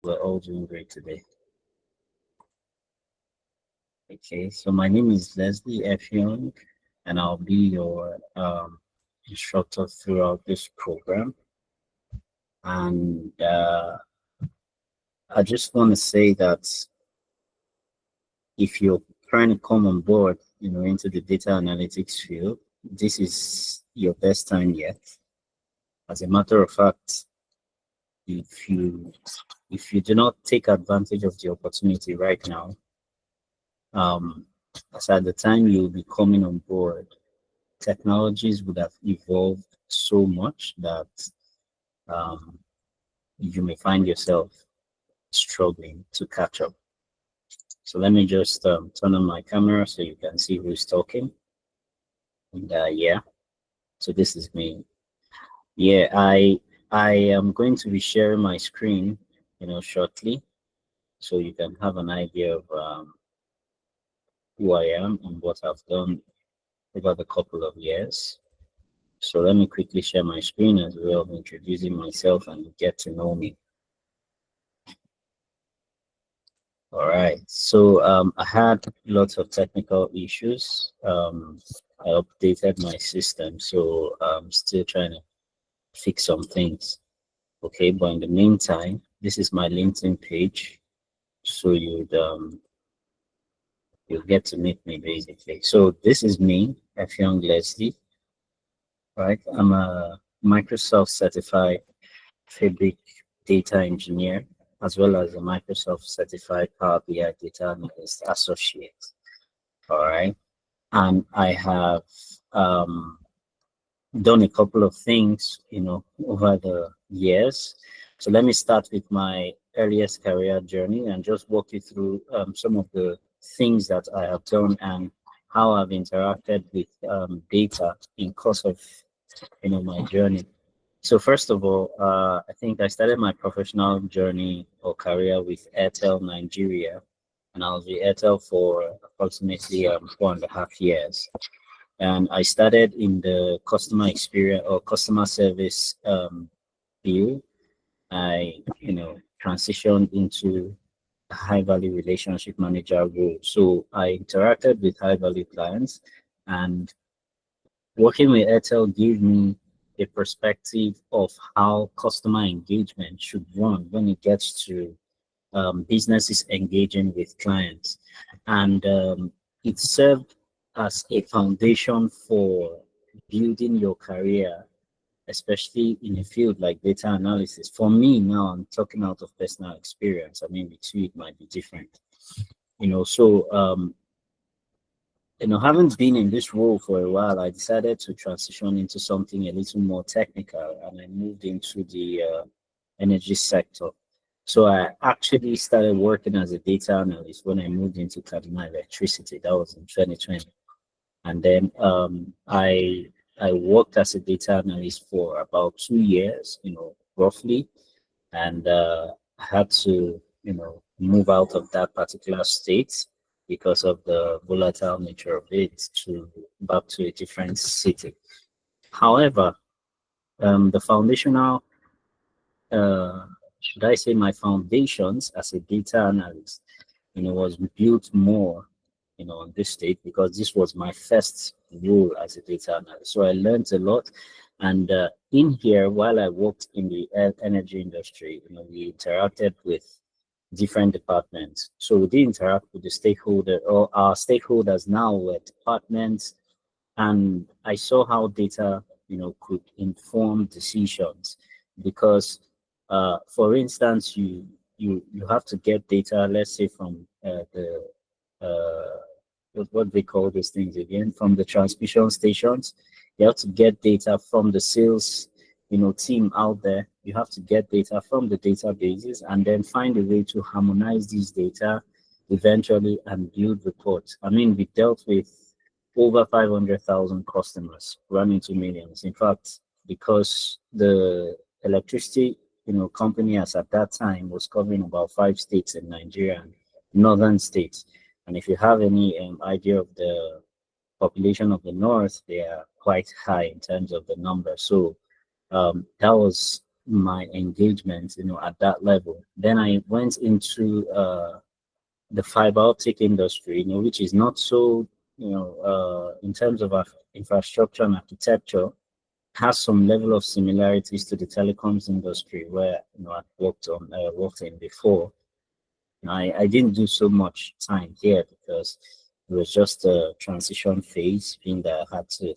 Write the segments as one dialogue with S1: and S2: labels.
S1: We're all doing great today. Okay, so my name is Leslie F. Young, and I'll be your instructor throughout this program. And I just want to say that if you're trying to come on board, into the data analytics field, this is your best time yet. As a matter of fact, if you do not take advantage of the opportunity right now, as at the time you'll be coming on board, technologies would have evolved so much that um, you may find yourself struggling to catch up. So let me just turn on my camera so you can see who's talking. And yeah, so this is me. Yeah, I am going to be sharing my screen, shortly, so you can have an idea of who I am and what I've done over the couple of years. So let me quickly share my screen as well, introducing myself and get to know me. All right, so I had lots of technical issues. I updated my system, so I'm still trying to fix some things. Okay, but in the meantime, this is my LinkedIn page, so you'll get to meet me basically. So this is me, F. Young Leslie. Right, I'm a Microsoft certified Fabric data engineer, as well as a Microsoft certified Power BI data analyst associate. All right. And I have done a couple of things, over the years. So let me start with my earliest career journey and just walk you through some of the things that I have done and how I've interacted with data in course of, my journey. So first of all, I think I started my professional journey or career with Airtel Nigeria, and I was with Airtel for approximately 4.5 years. And I started in the customer experience or customer service field. I, transitioned into a high value relationship manager role. So I interacted with high value clients, and working with Airtel gave me a perspective of how customer engagement should run when it gets to businesses engaging with clients. And it served as a foundation for building your career, especially in a field like data analysis. For me now, I'm talking out of personal experience. I mean, the two, it might be different. So having been in this role for a while, I decided to transition into something a little more technical, and I moved into the energy sector. So I actually started working as a data analyst when I moved into Kaduna Electricity. That was in 2020, and then I worked as a data analyst for about 2 years, roughly, and I had to, move out of that particular state because of the volatile nature of it to back to a different city. However, the foundational, should I say, my foundations as a data analyst, was built more, on this state because this was my first role as a data analyst. So I learned a lot. And in here, while I worked in the energy industry, we interacted with different departments. So we did interact with the stakeholder or our stakeholders now were departments, and I saw how data, could inform decisions because, for instance, you have to get data, let's say from the what they call these things again, from the transmission stations. You have to get data from the sales, team out there. You have to get data from the databases and then find a way to harmonize these data eventually and build reports. I mean, we dealt with over 500,000 customers running to millions. In fact, because the electricity, company as at that time was covering about 5 states in Nigeria and northern states. And if you have any idea of the population of the north, they are quite high in terms of the number. So that was my engagement, at that level. Then I went into the fiber optic industry, which is not so, in terms of infrastructure and architecture, has some level of similarities to the telecoms industry where I've worked in before. I didn't do so much time here because it was just a transition phase, being that I had to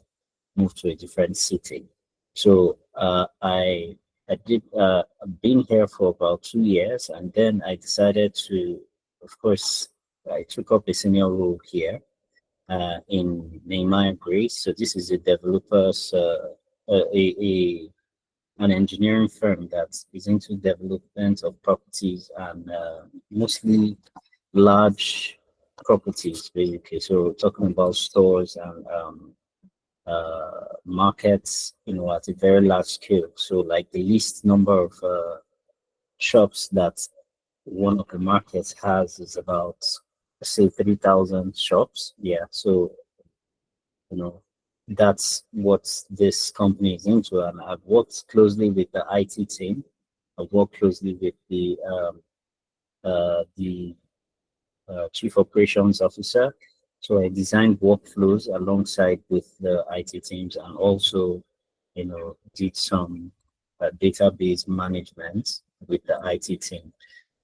S1: move to a different city. So I did been here for about 2 years, and then I decided to, of course, I took up a senior role here in Nehemiah Grace. So this is a developers, a an engineering firm that is into development of properties and mostly large properties, basically. So talking about stores and markets, at a very large scale. So like the least number of shops that one of the markets has is about, say, 3,000 shops. Yeah. So, you know, that's what this company is into. And I've worked closely with the IT team. I've worked closely with the chief operations officer. So I designed workflows alongside with the IT teams, and also, did some database management with the IT team.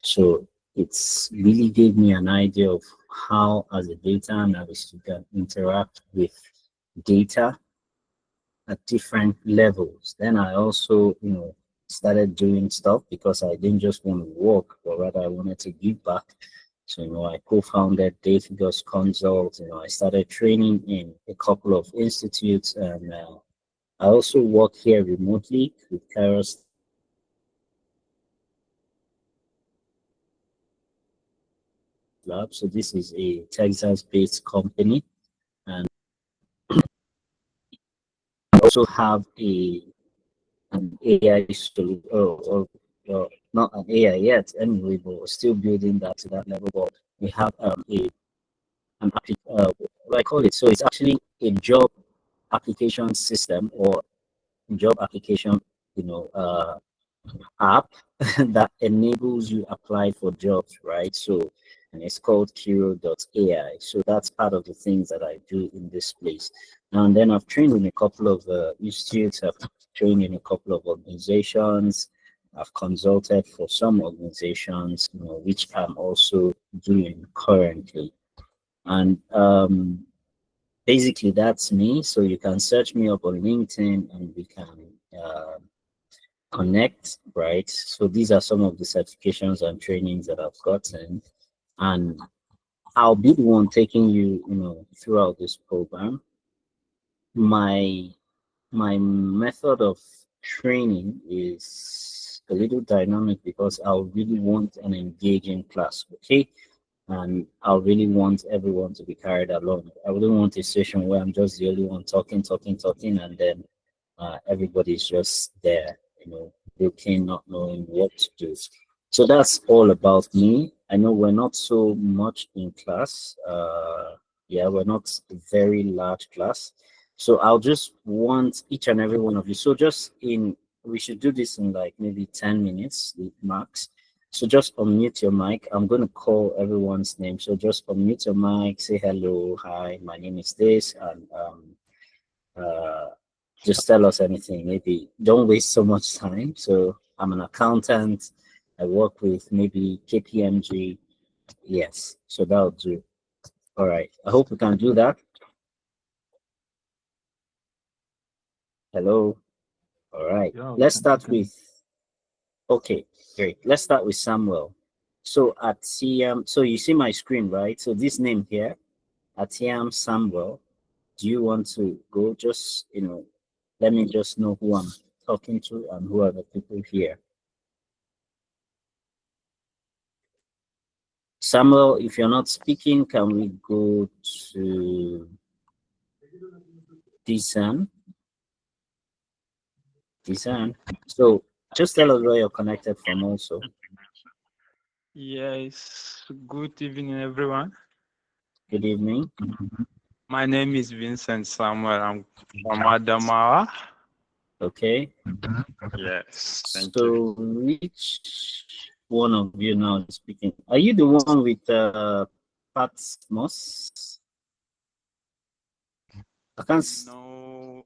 S1: So it's really gave me an idea of how, as a data analyst, you can interact with data at different levels. Then I also, started doing stuff because I didn't just want to work, but rather I wanted to give back. So, I co-founded Datafigures Consult. I started training in a couple of institutes, and I also work here remotely with Kairos Lab. So this is a Texas-based company, and I also have an AI solution, or not an AI yet, anyway, but we're still building that to that level. But we have what I call it. So it's actually a job application system, or job application, app that enables you apply for jobs, right? So, and it's called Kiro.ai. So that's part of the things that I do in this place. And then I've trained in a couple of institutes. I've trained in a couple of organizations. I've consulted for some organizations, which I'm also doing currently. And basically, that's me. So you can search me up on LinkedIn, and we can connect, right? So these are some of the certifications and trainings that I've gotten, and I'll be the one taking you, throughout this program. My method of training is a little dynamic because I'll really want an engaging class, okay? And I really want everyone to be carried along. I wouldn't want a session where I'm just the only one talking, and then everybody's just there, looking, not knowing what to do. So that's all about me. I know we're not so much in class. Yeah, we're not a very large class. So I'll just want each and every one of you. So we should do this in like maybe 10 minutes max. So just unmute your mic. I'm going to call everyone's name. So just unmute your mic, say hello, hi, my name is this, and just tell us anything. Maybe don't waste so much time. So I'm an accountant. I work with maybe KPMG. Yes, so that'll do. All right. I hope we can do that. Hello. All right.
S2: Yeah,
S1: Let's start with. Okay, great. Let's start with Samuel. So at CM, so you see my screen, right? So this name here, Atiam Samuel. Do you want to go? Just let me just know who I'm talking to and who are the people here. Samuel, if you're not speaking, can we go to Disan? Disan. So just tell us where you're connected from also.
S2: Yes, good evening, everyone.
S1: Good evening.
S2: My name is Vincent Samuel. I'm from Adamawa.
S1: Okay.
S2: Yes, thank
S1: So
S2: you.
S1: which one of you now is speaking? Are you the one with Patmos? I can't.
S2: No,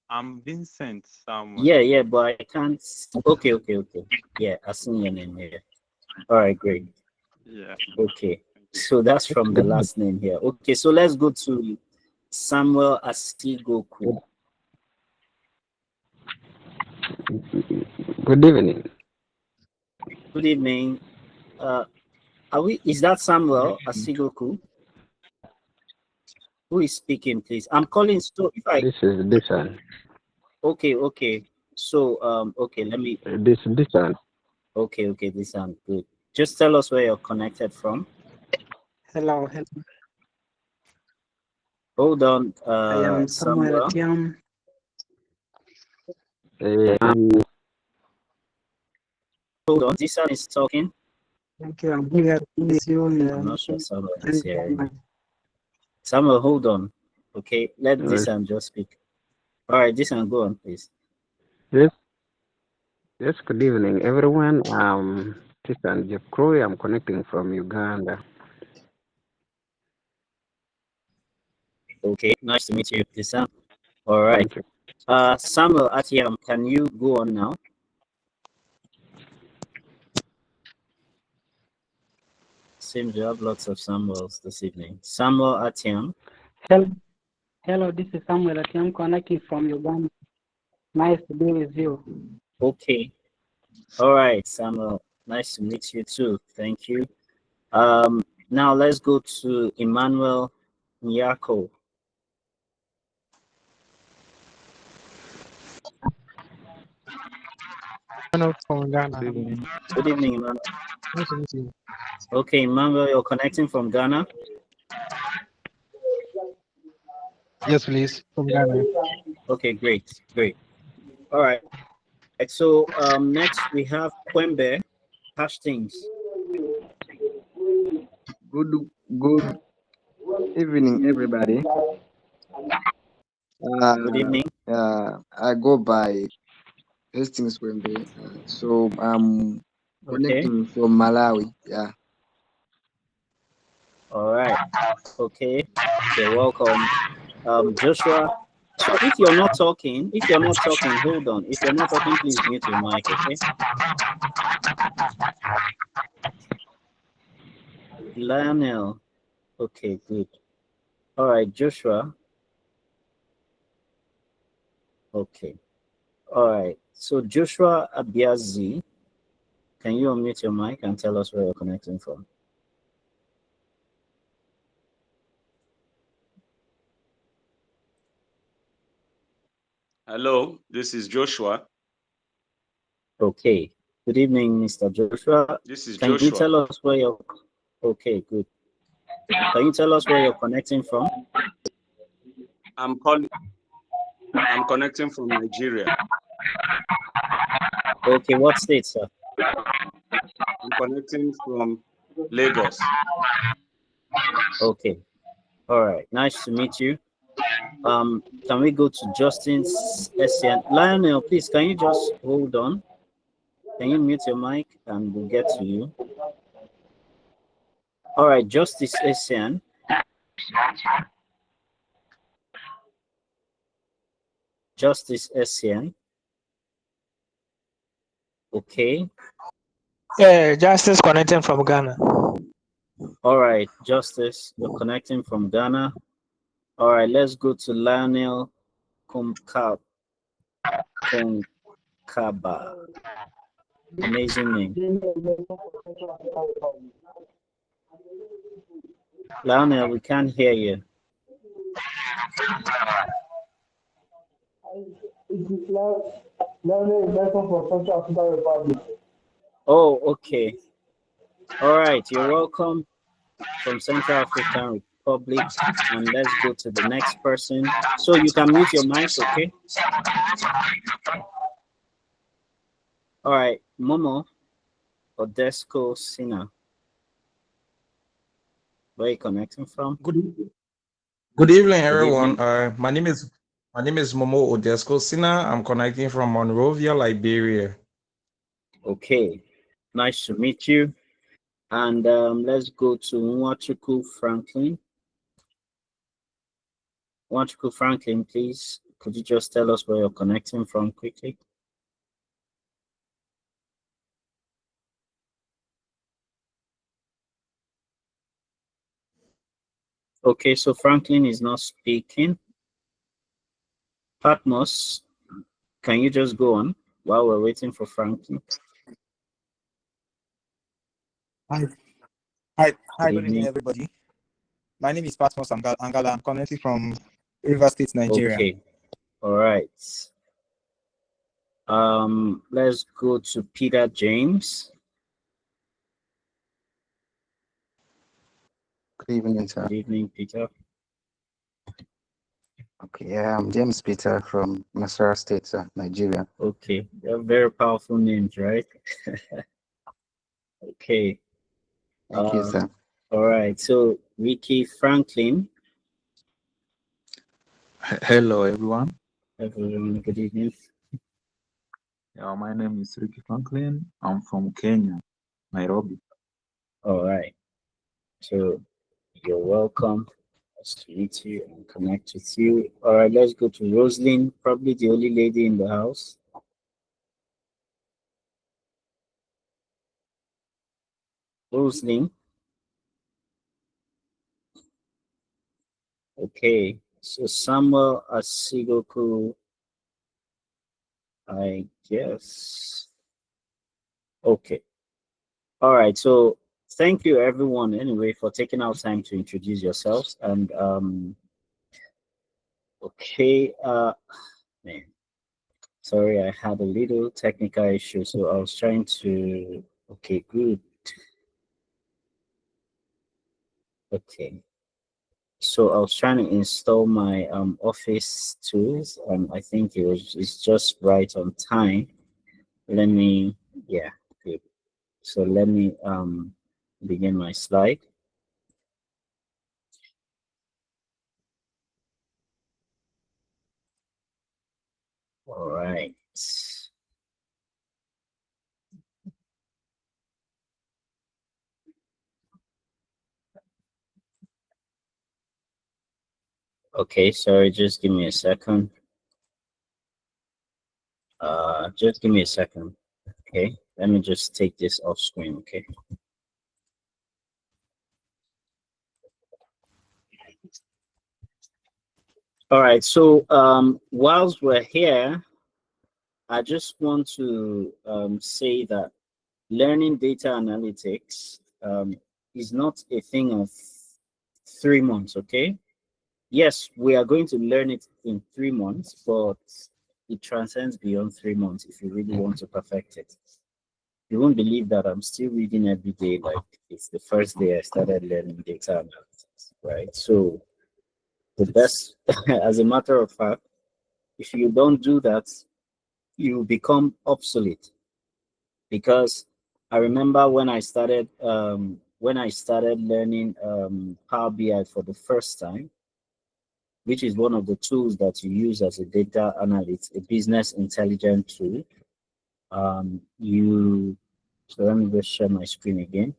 S2: I'm Vincent Samuel.
S1: Yeah, but I can't. Okay. Yeah, I seen your name here. All right, great.
S2: Yeah.
S1: Okay, so that's from the last name here. Okay, so let's go to Samuel Asigoku.
S3: Good evening.
S1: Good evening. Is that Samuel Asigoku? Who is speaking, please? I'm calling. So if I
S3: This is Disan.
S1: okay. So okay, let me.
S3: This Disan.
S1: Okay, this sounds good. Just tell us where you're connected from.
S4: Hello.
S1: Hold on,
S4: I am Samuel
S1: Samuel.
S4: Atiam.
S1: Hold on, this one is talking.
S4: Thank you. I'm here with you.
S1: I'm not sure Samuel is here. Samuel, hold on. Okay, let this one just speak. All right, this one go on, please.
S3: Yes. Yes. Good evening, everyone. Disan Jeff Croy. I'm connecting from Uganda.
S1: Okay, nice to meet you, Tisa. All right.
S3: Thank you.
S1: Samuel Atiam, can you go on now? Seems you have lots of Samuels this evening. Samuel Atiam.
S4: Hello, this is Samuel Atiam connecting from Uganda. Nice to be with you.
S1: Okay. All right, Samuel. Nice to meet you too. Thank you. Now let's go to Emmanuel Nyako.
S5: From Ghana.
S1: Good evening, Emmanuel.
S5: Nice to meet you.
S1: Okay, Emmanuel, you're connecting from Ghana.
S5: Yes, please. From Ghana.
S1: Okay, great. All right. So next we have Kwembe Hastings.
S6: Good evening, everybody.
S1: Good evening.
S6: I go by Hastings Wembe. So I'm connecting from Malawi. Yeah.
S1: All right. Okay. You're welcome. Joshua. So if you're not talking, hold on. If you're not talking, please mute your mic, okay? Lionel. Okay, good. All right, Joshua. Okay. All right. So Joshua Abiazi, can you unmute your mic and tell us where you're connecting from?
S7: Hello, this is Joshua.
S1: Okay. Good evening, Mr. Joshua.
S7: This is
S1: Can
S7: Joshua.
S1: you tell us where you're... Okay, good. Can you tell us where you're connecting from?
S7: I'm connecting from Nigeria.
S1: Okay, what state, sir?
S7: I'm connecting from Lagos.
S1: Okay. All right. Nice to meet you. Can we go to Justin Essien? Lionel, please, can you just hold on? Can you mute your mic and we'll get to you? All right, Justice Essien. Justice Essien. Okay.
S5: Yeah, Justice connecting from Ghana.
S1: All right, Justice, you're connecting from Ghana. All right, let's go to Lionel Kumkaba. Amazing name. Lionel, we can't hear you. Oh, okay. All right, you're welcome from Central African Republic. And let's go to the next person. So you can mute your mic, okay? All right, Momo Odesco Sina. Where are you connecting from?
S8: Good evening, everyone.
S1: Evening.
S8: My name is My name is Momo Odesco Sina. I'm connecting from Monrovia, Liberia.
S1: Okay, nice to meet you. And let's go to Nwachukwu Franklin. Nwachukwu Franklin, please, could you just tell us where you're connecting from quickly? Okay, so Franklin is not speaking. Patmos, can you just go on while we're waiting for Franklin?
S9: Hi, good evening, everybody. My name is Patmos Angala. I'm connecting from River State, Nigeria.
S1: Okay, all right. Let's go to Peter James.
S10: Good evening, sir.
S1: Good evening, Peter.
S10: Okay, I'm James Peter from Nasarawa State, sir, Nigeria.
S1: Okay, they're very powerful names, right? Okay.
S10: Thank you, sir.
S1: All right, so Ricky Franklin.
S11: Hello, everyone.
S1: Everyone, good evening.
S11: Yeah, my name is Ricky Franklin. I'm from Kenya, Nairobi.
S1: All right, so you're welcome. Nice to meet you and connect with you. All right, let's go to Rosalind, probably the only lady in the house. Rosalind. Okay, so Samuel Asigoku, I guess. Okay. All right, so thank you everyone anyway for taking out time to introduce yourselves. And okay, man, sorry, I had a little technical issue, so I was trying to, okay, good. Okay, so I was trying to install my Office tools, and I think it's just right on time. Let me, yeah, good. So let me begin my slide. All right. Okay, sorry, just give me a second. Just give me a second. Okay, let me just take this off screen, okay? All right, so whilst we're here, I just want to say that learning data analytics is not a thing of 3 months, okay? Yes, we are going to learn it in 3 months, but it transcends beyond 3 months if you really want to perfect it. You won't believe that I'm still reading every day, like it's the first day I started learning data analytics, right? So the best, as a matter of fact, if you don't do that, you become obsolete. Because I remember when I started learning Power BI for the first time, which is one of the tools that you use as a data analyst, a business intelligence tool. So let me just share my screen again.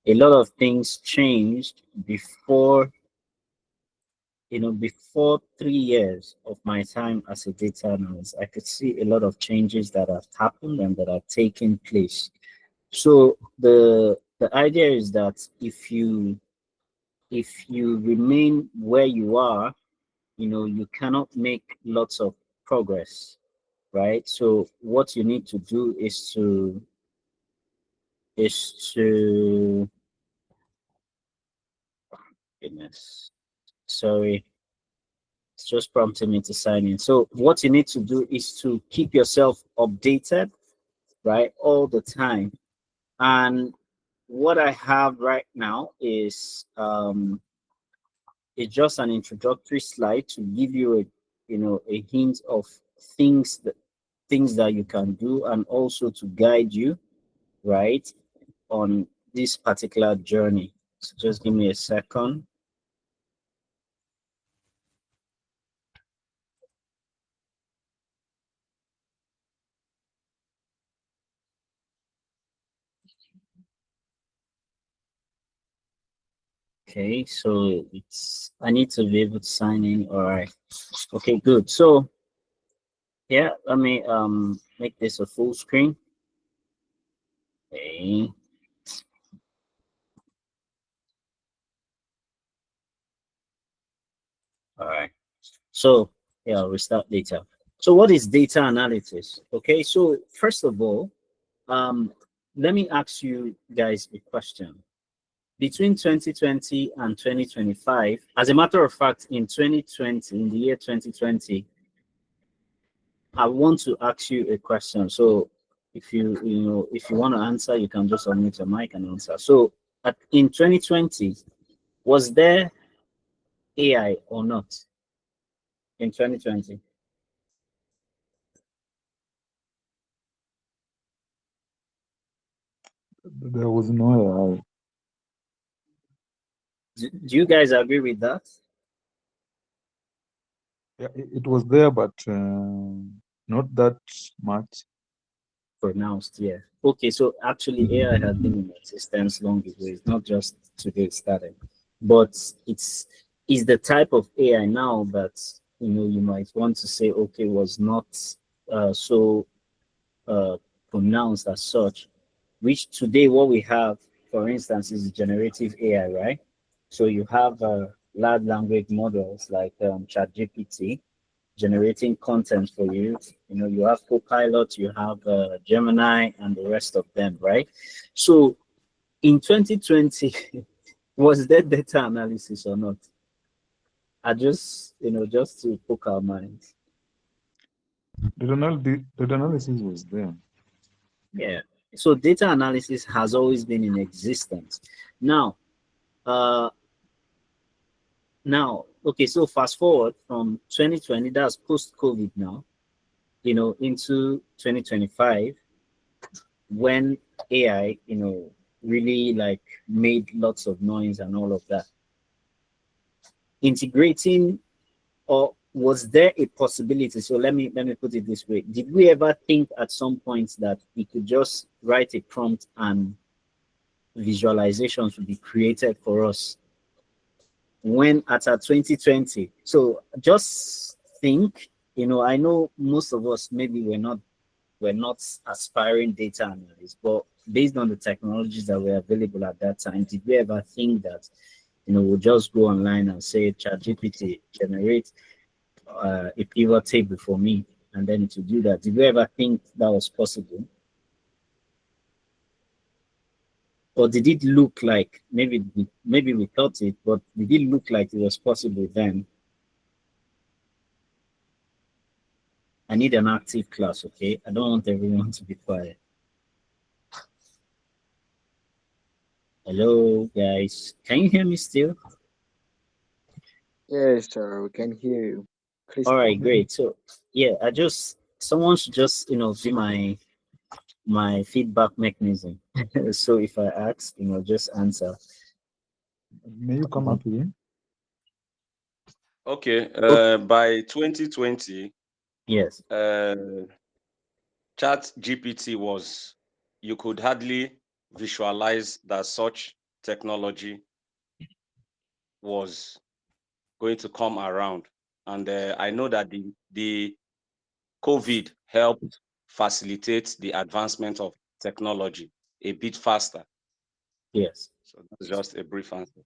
S1: A lot of things changed before 3 years of my time as a data analyst. I could see a lot of changes that have happened and that have taken place. So the idea is that if you remain where you are, you cannot make lots of progress, right? So what you need to do is to goodness, sorry, it's just prompting me to sign in. So what you need to do is to keep yourself updated, right, all the time. And what I have right now is it's just an introductory slide to give you a hint of things that you can do, and also to guide you right on this particular journey. So just give me a second. Okay, so I need to be able to sign in. All right. Okay, good. So yeah, let me make this a full screen. Okay. All right. So yeah, I'll restart data. So what is data analysis? Okay, so first of all, let me ask you guys a question. Between 2020 and 2025, as a matter of fact, in 2020, in the year 2020, I want to ask you a question. So if you want to answer, you can just unmute your mic and answer. So in 2020, was there AI or not in 2020?
S11: There was no AI.
S1: Do you guys agree with that?
S11: Yeah, it was there, but not that much.
S1: Pronounced, yeah. Okay, so actually AI has been in existence long ago. It's not just today it started, but it's the type of AI now that you might want to say, okay, was not so pronounced as such. Which today what we have, for instance, is generative AI, right? So you have large language models like ChatGPT generating content for you. You have Copilot, you have Gemini, and the rest of them, right? So in 2020, was there data analysis or not? I just, just to poke our minds.
S11: The analysis was there.
S1: Yeah. So data analysis has always been in existence. Now, okay, so fast forward from 2020, that's post-COVID now, into 2025, when AI, really like made lots of noise and all of that. Integrating, or was there a possibility? So let me put it this way. Did we ever think at some point that we could just write a prompt and visualizations would be created for us when at our 2020? So just think, I know most of us maybe we're not aspiring data analysts, but based on the technologies that were available at that time, did we ever think that we'll just go online and say ChatGPT generate a pivot table for me, and then it will do that? Did we ever think that was possible? Or did it look like maybe we thought it, but did it look like it was possible then? I need an active class, okay? I don't want everyone to be quiet. Hello, guys. Can you hear me still?
S6: Yes, sir, we can hear you.
S1: All right, great. So yeah, someone should just be my feedback mechanism. So if I ask, just answer.
S11: May you come up again?
S7: Okay. By 2020,
S1: yes,
S7: ChatGPT you could hardly visualize that such technology was going to come around. And I know that the COVID helped facilitate the advancement of technology a bit faster.
S1: yes.
S7: So that's just a brief answer.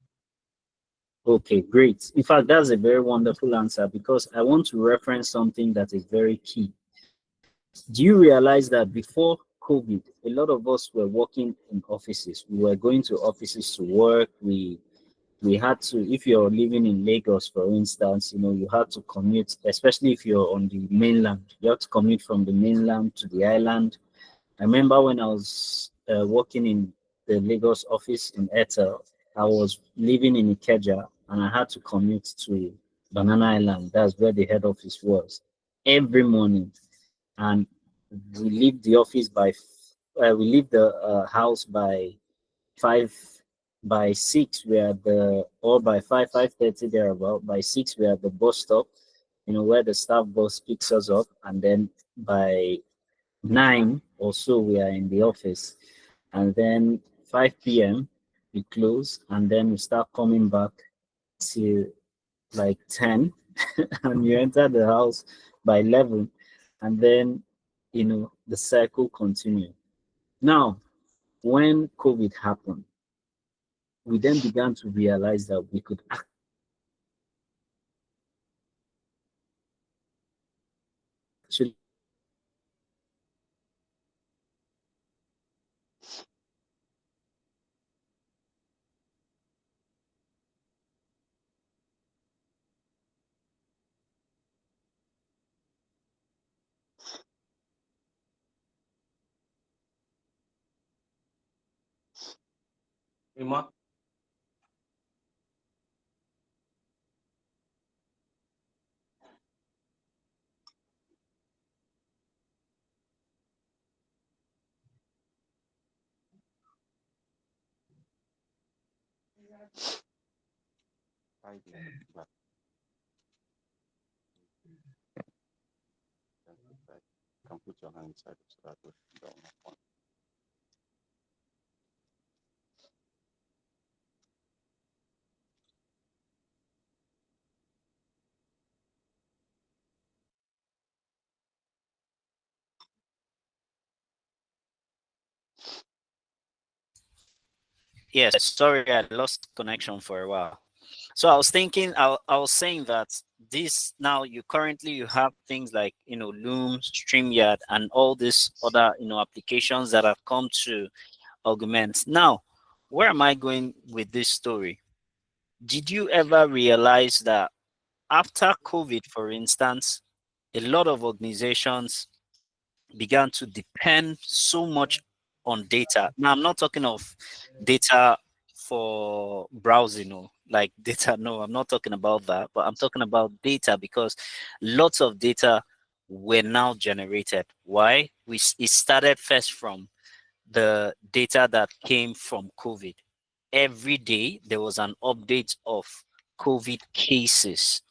S1: Okay, great. In fact, that's a very wonderful answer, because I want to reference something that is very key. Do you realize that before COVID, a lot of us were working in offices? We were going to offices to work. We had to, if you're living in Lagos, for instance, you had to commute, especially if you're on the mainland. You have to commute from the mainland to the island. I remember when I was working in the Lagos office in Airtel, I was living in Ikeja, and I had to commute to Banana Island. That's where the head office was, every morning. And we leave the office we leave the house by 6. We are or by 5:30 thereabout. By 6, we are at the bus stop, where the staff bus picks us up, and then by 9 or so we are in the office, and then 5 p.m. we close, and then we start coming back till like 10, and you enter the house by 11, and then the cycle continues. Now, when COVID happened, we then began to realize that we could actually
S7: Ima? You can put your hand inside it so that we don't have one.
S1: Yes, sorry, I lost connection for a while. So I was thinking, I was saying that this now you have things like Loom, StreamYard, and all these other applications that have come to augment. Now, where am I going with this story? Did you ever realize that after COVID, for instance, a lot of organizations began to depend so much on data? Now, I'm not talking of data for browsing or like data. No, I'm not talking about that, but I'm talking about data because lots of data were now generated. Why? It started first from the data that came from COVID. Every day there was an update of COVID cases.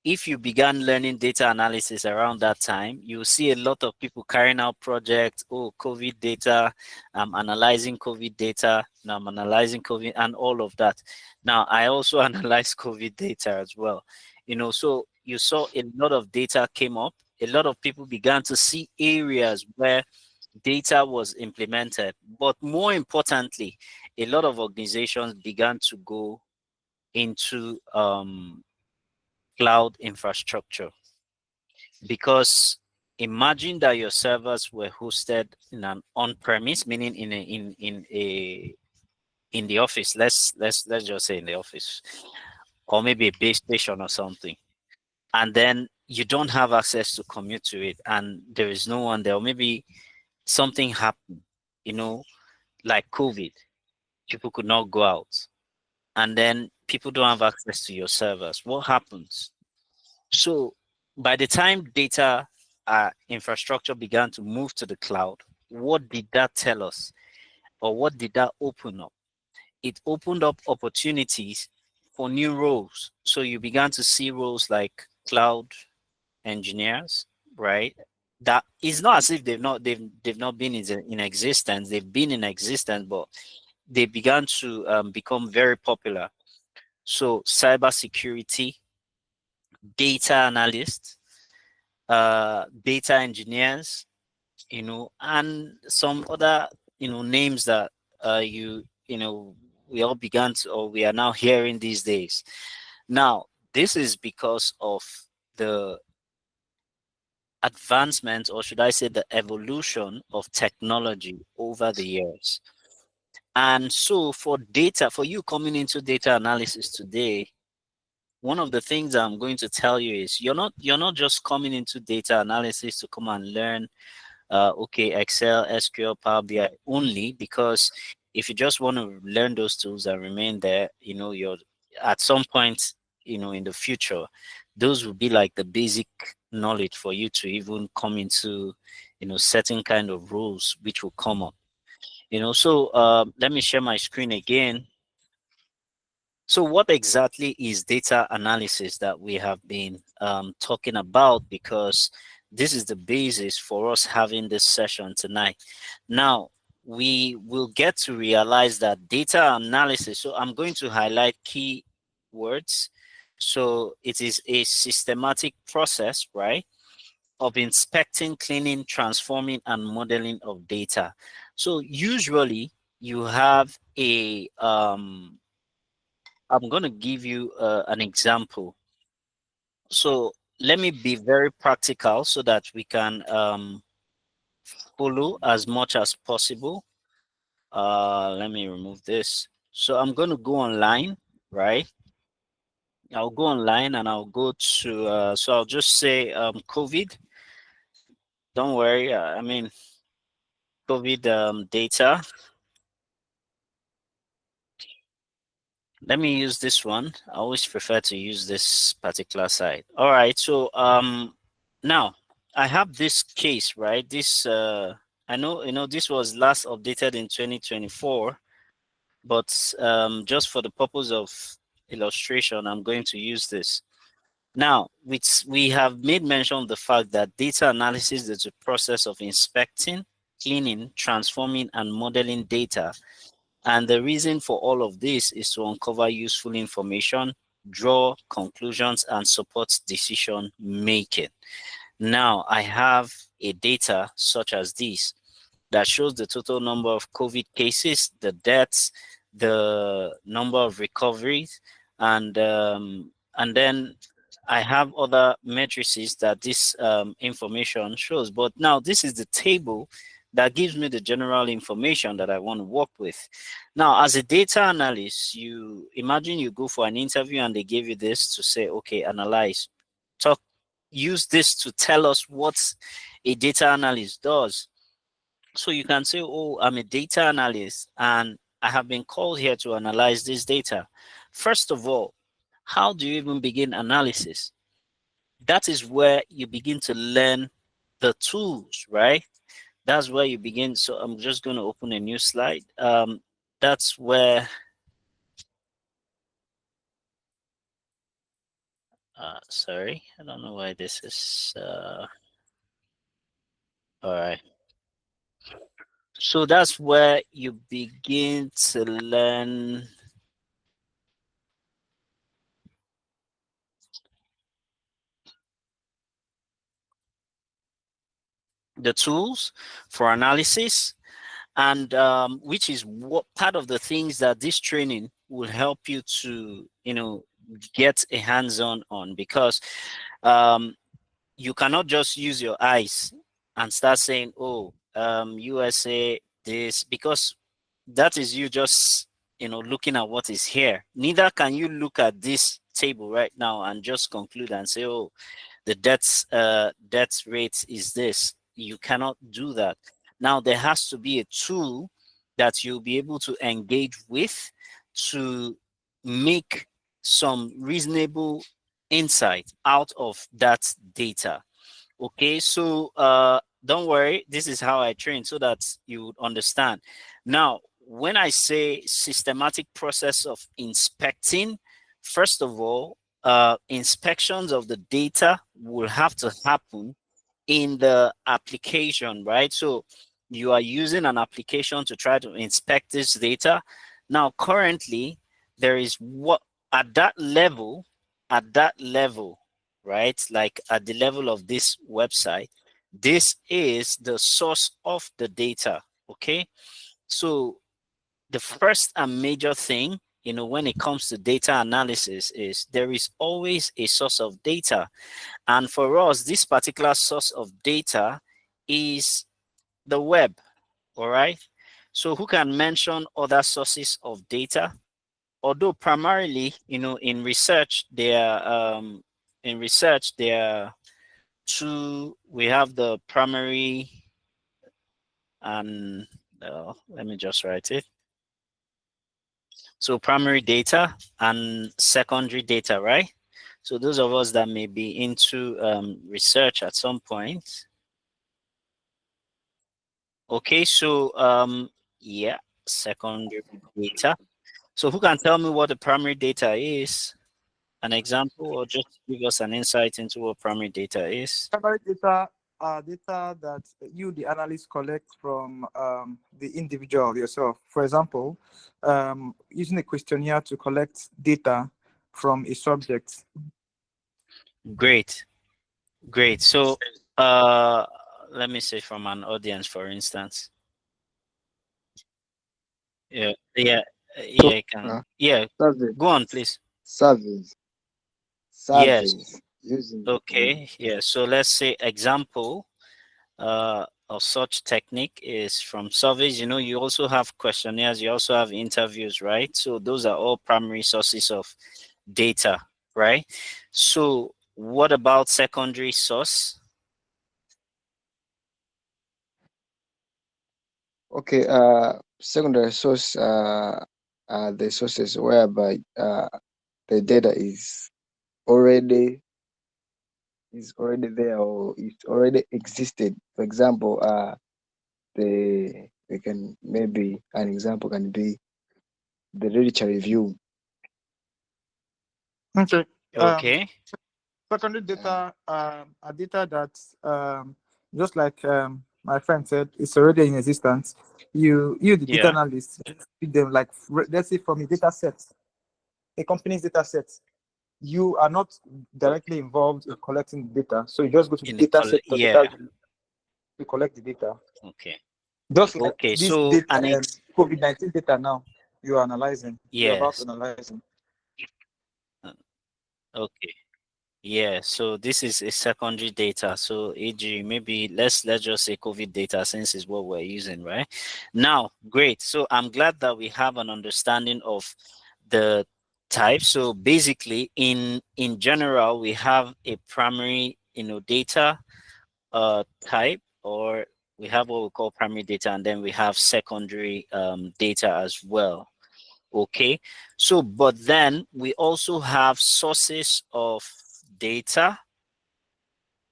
S1: If you began learning data analysis around that time, you see a lot of people carrying out projects. Oh, COVID data, I'm analyzing COVID data. Now I'm analyzing COVID and all of that. Now I also analyze COVID data as well. So you saw a lot of data came up. A lot of people began to see areas where data was implemented. But more importantly, a lot of organizations began to go into cloud infrastructure, because imagine that your servers were hosted in an on-premise, meaning in the office. Let's just say in the office, or maybe a base station or something, and then you don't have access to commute to it, and there is no one there, or maybe something happened, like COVID. People could not go out, and then people don't have access to your servers. What happens? So by the time data infrastructure began to move to the cloud, what did that tell us? Or what did that open up? It opened up opportunities for new roles. So you began to see roles like cloud engineers, right? That is not as if they've not been in existence. They've been in existence, but they began to become very popular. So cybersecurity, data analysts, data engineers, and some other, names that we all began to, or we are now hearing these days. Now, this is because of the advancement, or should I say the evolution of technology over the years. And so for you coming into data analysis today, one of the things I'm going to tell you is you're not just coming into data analysis to come and learn Excel, SQL, Power BI only, because if you just want to learn those tools and remain there, you're at some point, in the future, those will be like the basic knowledge for you to even come into, certain kind of roles which will come up. So let me share my screen again. So what exactly is data analysis that we have been talking about? Because this is the basis for us having this session tonight. Now, we will get to realize that data analysis, so I'm going to highlight key words. So it is a systematic process, right, of inspecting, cleaning, transforming, and modeling of data. So usually you have a, I'm going to give you an example. So let me be very practical so that we can follow as much as possible. Let me remove this. So I'm going to go online, right? I'll go online and I'll go to, so I'll just say COVID. Don't worry, I mean, COVID data. Let me use this one. I always prefer to use this particular site. All right, so now I have this case, right? This, I know, this was last updated in 2024, but just for the purpose of illustration, I'm going to use this. Now, we have made mention of the fact that data analysis is a process of inspecting, cleaning, transforming, and modeling data. And the reason for all of this is to uncover useful information, draw conclusions, and support decision making. Now, I have a data such as this that shows the total number of COVID cases, the deaths, the number of recoveries, and then I have other matrices that this information shows. But now this is the table that gives me the general information that I want to work with. Now, as a data analyst, you imagine you go for an interview and they give you this to say, okay, analyze, use this to tell us what a data analyst does. So you can say, oh, I'm a data analyst and I have been called here to analyze this data. First of all, how do you even begin analysis? That is where you begin to learn the tools, right? That's where you begin. So I'm just going to open a new slide. That's where, sorry, I don't know why this is, all right. So that's where you begin to learn the tools for analysis, and which is what part of the things that this training will help you to, get a hands-on on, because you cannot just use your eyes and start saying, oh, USA this, because that is you just, looking at what is here. Neither can you look at this table right now and just conclude and say, oh, the death rate is this. You cannot do that. Now, there has to be a tool that you'll be able to engage with to make some reasonable insight out of that data. Okay, so don't worry, this is how I train so that you would understand. Now, when I say systematic process of inspecting, first of all, inspections of the data will have to happen in the application, right? So you are using an application to try to inspect this data. Now, currently, there is what at that level, right? Like at the level of this website, this is the source of the data, okay? So the first and major thing, when it comes to data analysis is there is always a source of data. And for us, this particular source of data is the web, all right? So who can mention other sources of data? Although primarily, in research, there are two. We have the primary, and let me just write it. So primary data and secondary data, right? So those of us that may be into research at some point. Okay, so yeah, secondary data. So who can tell me what the primary data is? An example, or just give us an insight into what primary data is?
S9: Primary data are data that you, the analyst, collect from the individual yourself. For example, using a questionnaire to collect data from a subject.
S1: Great. So let me say from an audience, for instance. Yeah.
S6: Survey.
S1: Go on, please.
S6: Surveys.
S1: Yes.
S6: Using.
S1: Okay. Yeah. So let's say example of such technique is from surveys. You know, you also have questionnaires, you also have interviews, right? So those are all primary sources of data, right? So what about secondary source?
S6: Okay. Secondary source are the sources whereby the data is already there, or it's already existed. For example, maybe an example can be the literature review.
S9: Okay.
S1: Okay.
S9: Secondary data are data that just like my friend said, it's already in existence. You the data analyst, feed them like, let's say, from a data set, a company's data set. You are not directly involved in collecting data, so you just go to the data set to collect the data.
S1: Okay.
S9: Just like
S1: okay.
S9: this
S1: So
S9: data, COVID-19 data now you are analyzing. You're about
S1: yes.
S9: analyzing.
S1: Okay. Yeah, so this is a secondary data. So e.g., maybe let's just say COVID data, since is what we're using, right? Now, great. So I'm glad that we have an understanding of the type. So basically, in general, we have a primary, data type, or we have what we call primary data, and then we have secondary data as well. Okay, so but then we also have sources of data,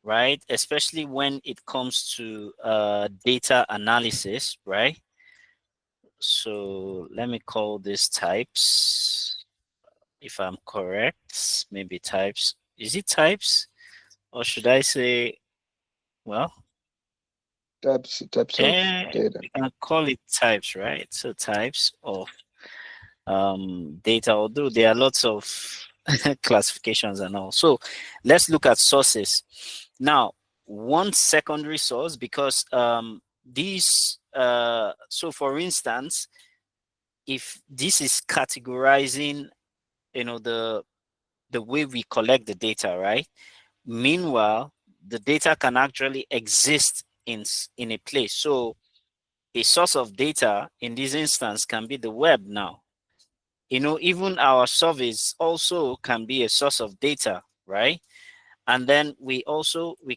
S1: right? Especially when it comes to data analysis, right? So let me call this types, if I'm correct. Maybe types. Is it types, or should I say, well,
S6: types of data?
S1: We can call it types, right? So types of data, although there are lots of classifications and all. So let's look at sources. Now, one secondary source, because these, so for instance, if this is categorizing, the way we collect the data, right? Meanwhile, the data can actually exist in a place. So a source of data in this instance can be the web now. Even our surveys also can be a source of data, right? And then we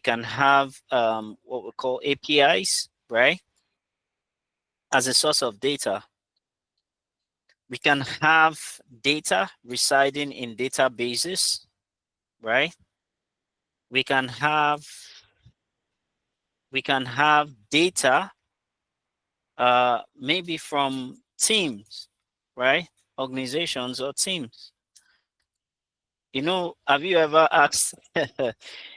S1: can have what we call APIs, right? As a source of data. We can have data residing in databases, right? We can have data maybe from teams, right? Organizations or teams. Have you ever asked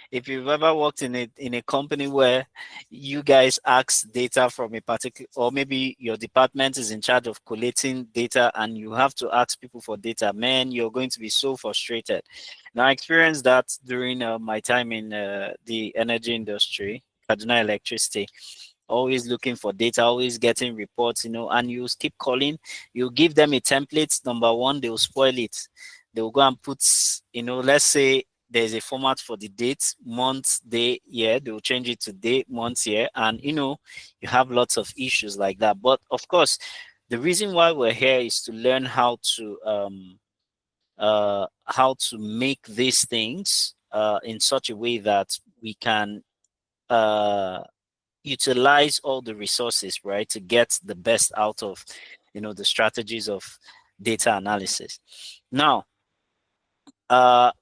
S1: if you've ever worked in a company where you guys ask data from a particular, or maybe your department is in charge of collating data and you have to ask people for data, man, you're going to be so frustrated. Now, I experienced that during my time in the energy industry, Kaduna Electricity. Always looking for data, always getting reports, and you keep calling, you give them a template. Number one, they'll spoil it. They'll go and put, let's say there's a format for the date, month, day, year. They'll change it to day, month, year. And, you have lots of issues like that. But of course, the reason why we're here is to learn how to make these things in such a way that we can utilize all the resources, right, to get the best out of, the strategies of data analysis. Now,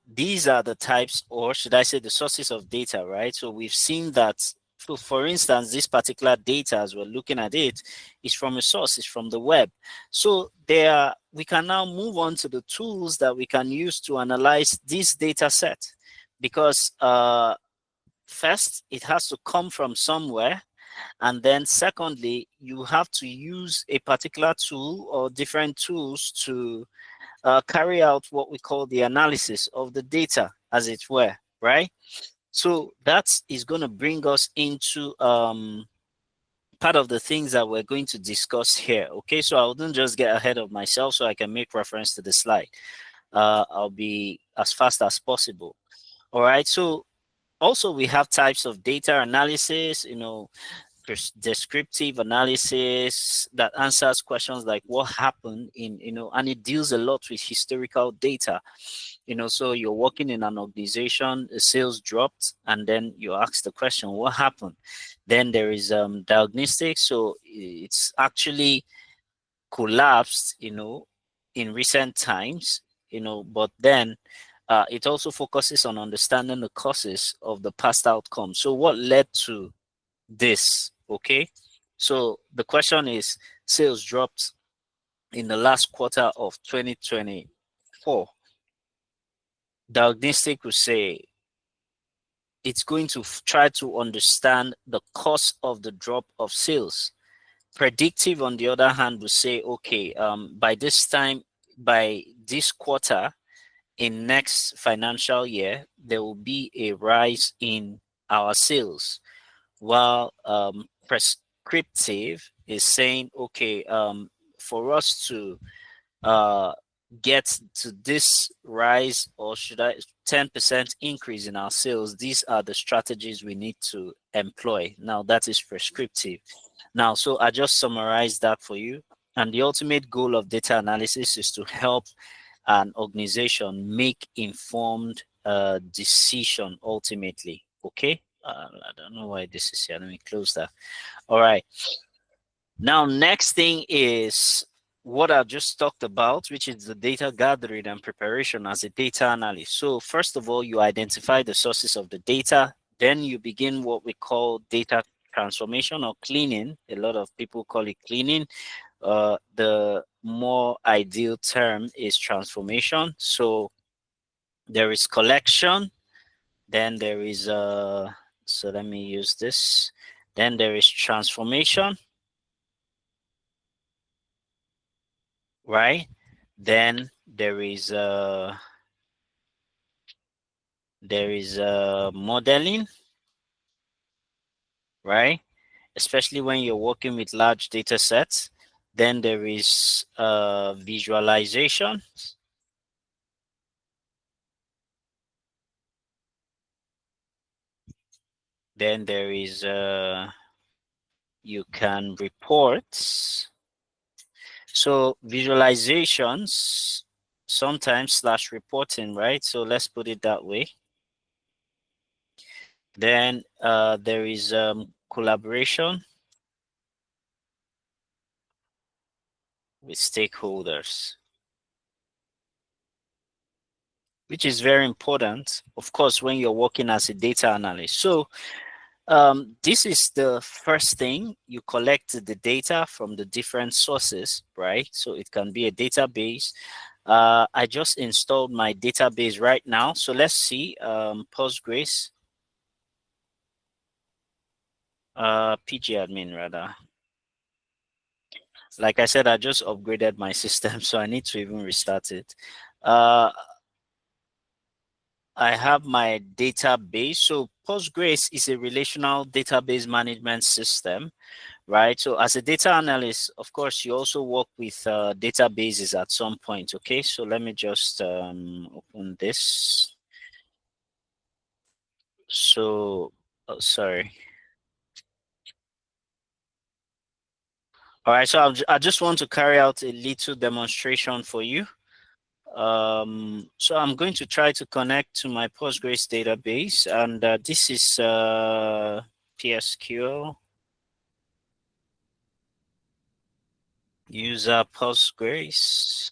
S1: these are the types, or should I say the sources of data, right? So we've seen that, for instance, this particular data, as we're looking at it, is from a source, it's from the web. So we can now move on to the tools that we can use to analyze this data set, because first, it has to come from somewhere. And then secondly, you have to use a particular tool or different tools to carry out what we call the analysis of the data, as it were, right? So that is going to bring us into part of the things that we're going to discuss here. Okay, so I wouldn't just get ahead of myself so I can make reference to the slide. I'll be as fast as possible. All right, so also we have types of data analysis, descriptive analysis that answers questions like what happened in, and it deals a lot with historical data. So you're working in an organization, the sales dropped, and then you ask the question, what happened? Then there is diagnostics. So it's actually collapsed, in recent times, but then it also focuses on understanding the causes of the past outcomes. So what led to this? Okay, so the question is, sales dropped in the last quarter of 2024. Diagnostic will say it's going to try to understand the cause of the drop of sales. Predictive, on the other hand, will say, okay, by this quarter in next financial year, there will be a rise in our sales. While prescriptive is saying, okay, for us to get to this rise, or should I 10% increase in our sales, these are the strategies we need to employ. Now that is prescriptive. Now, so I just summarized that for you. And the ultimate goal of data analysis is to help an organization make informed decision ultimately. Okay. I don't know why this is here. Let me close that. All right. Now, next thing is what I just talked about, which is the data gathering and preparation as a data analyst. So first of all, you identify the sources of the data. Then you begin what we call data transformation or cleaning. A lot of people call it cleaning. The more ideal term is transformation. So there is collection. Then there is so let me use this. Then there is transformation, right? Then there is modeling, right? Especially when you're working with large data sets. Then there is visualization. Then there is you can report. So visualizations sometimes / reporting, right? So let's put it that way. Then there is collaboration with stakeholders, which is very important, of course, when you're working as a data analyst. So this is the first thing. You collect the data from the different sources, right? So it can be a database. I just installed my database right now. So let's see, Postgres, pgadmin rather. Like I said, I just upgraded my system, so I need to even restart it. I have my database. So Postgres is a relational database management system, right? So as a data analyst, of course, you also work with databases at some point. Okay, so let me just open this. So, oh, sorry. All right, so I just want to carry out a little demonstration for you. So I'm going to try to connect to my Postgres database, and this is PSQL user Postgres.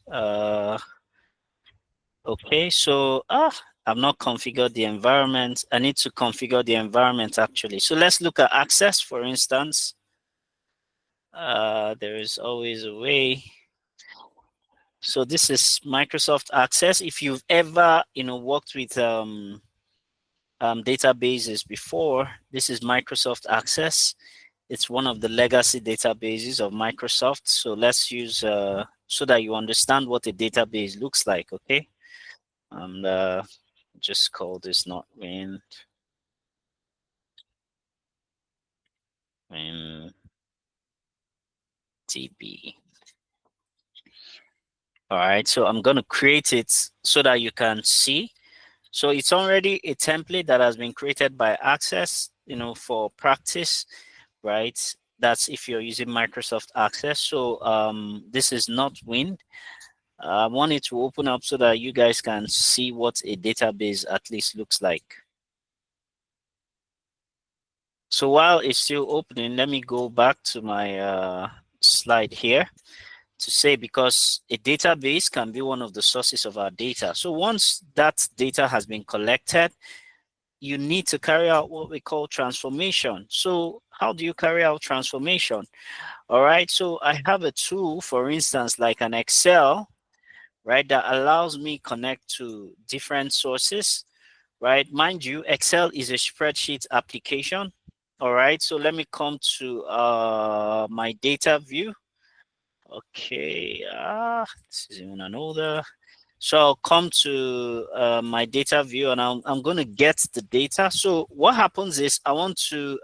S1: Okay, so I've not configured the environment. I need to configure the environment actually. So let's look at access, for instance. There is always a way. So this is Microsoft Access. If you've ever, worked with databases before. This is Microsoft Access. It's one of the legacy databases of Microsoft. So let's use, so that you understand what a database looks like, okay? And just call this not WinDB. All right, so I'm going to create it so that you can see. So it's already a template that has been created by Access, for practice, right? That's if you're using Microsoft Access. So this is not Win. I want it to open up so that you guys can see what a database at least looks like. So while it's still opening, let me go back to my slide here to say, because a database can be one of the sources of our data. So once that data has been collected, you need to carry out what we call transformation. So how do you carry out transformation? All right, so I have a tool, for instance, like an Excel, right, that allows me connect to different sources, right? Mind you, Excel is a spreadsheet application. All right, so let me come to my data view. Okay, this is even an older. So I'll come to my data view, and I'm going to get the data. So what happens is I want to,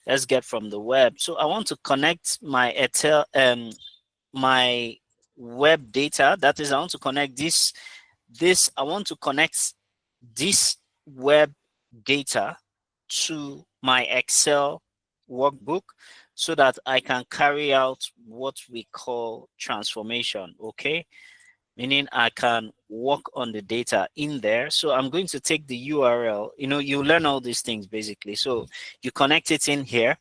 S1: let's get from the web. So I want to connect my my web data. That is, I want to connect I want to connect this web data to my Excel workbook so that I can carry out what we call transformation, okay? Meaning I can work on the data in there. So I'm going to take the URL, you learn all these things basically. So you connect it in here.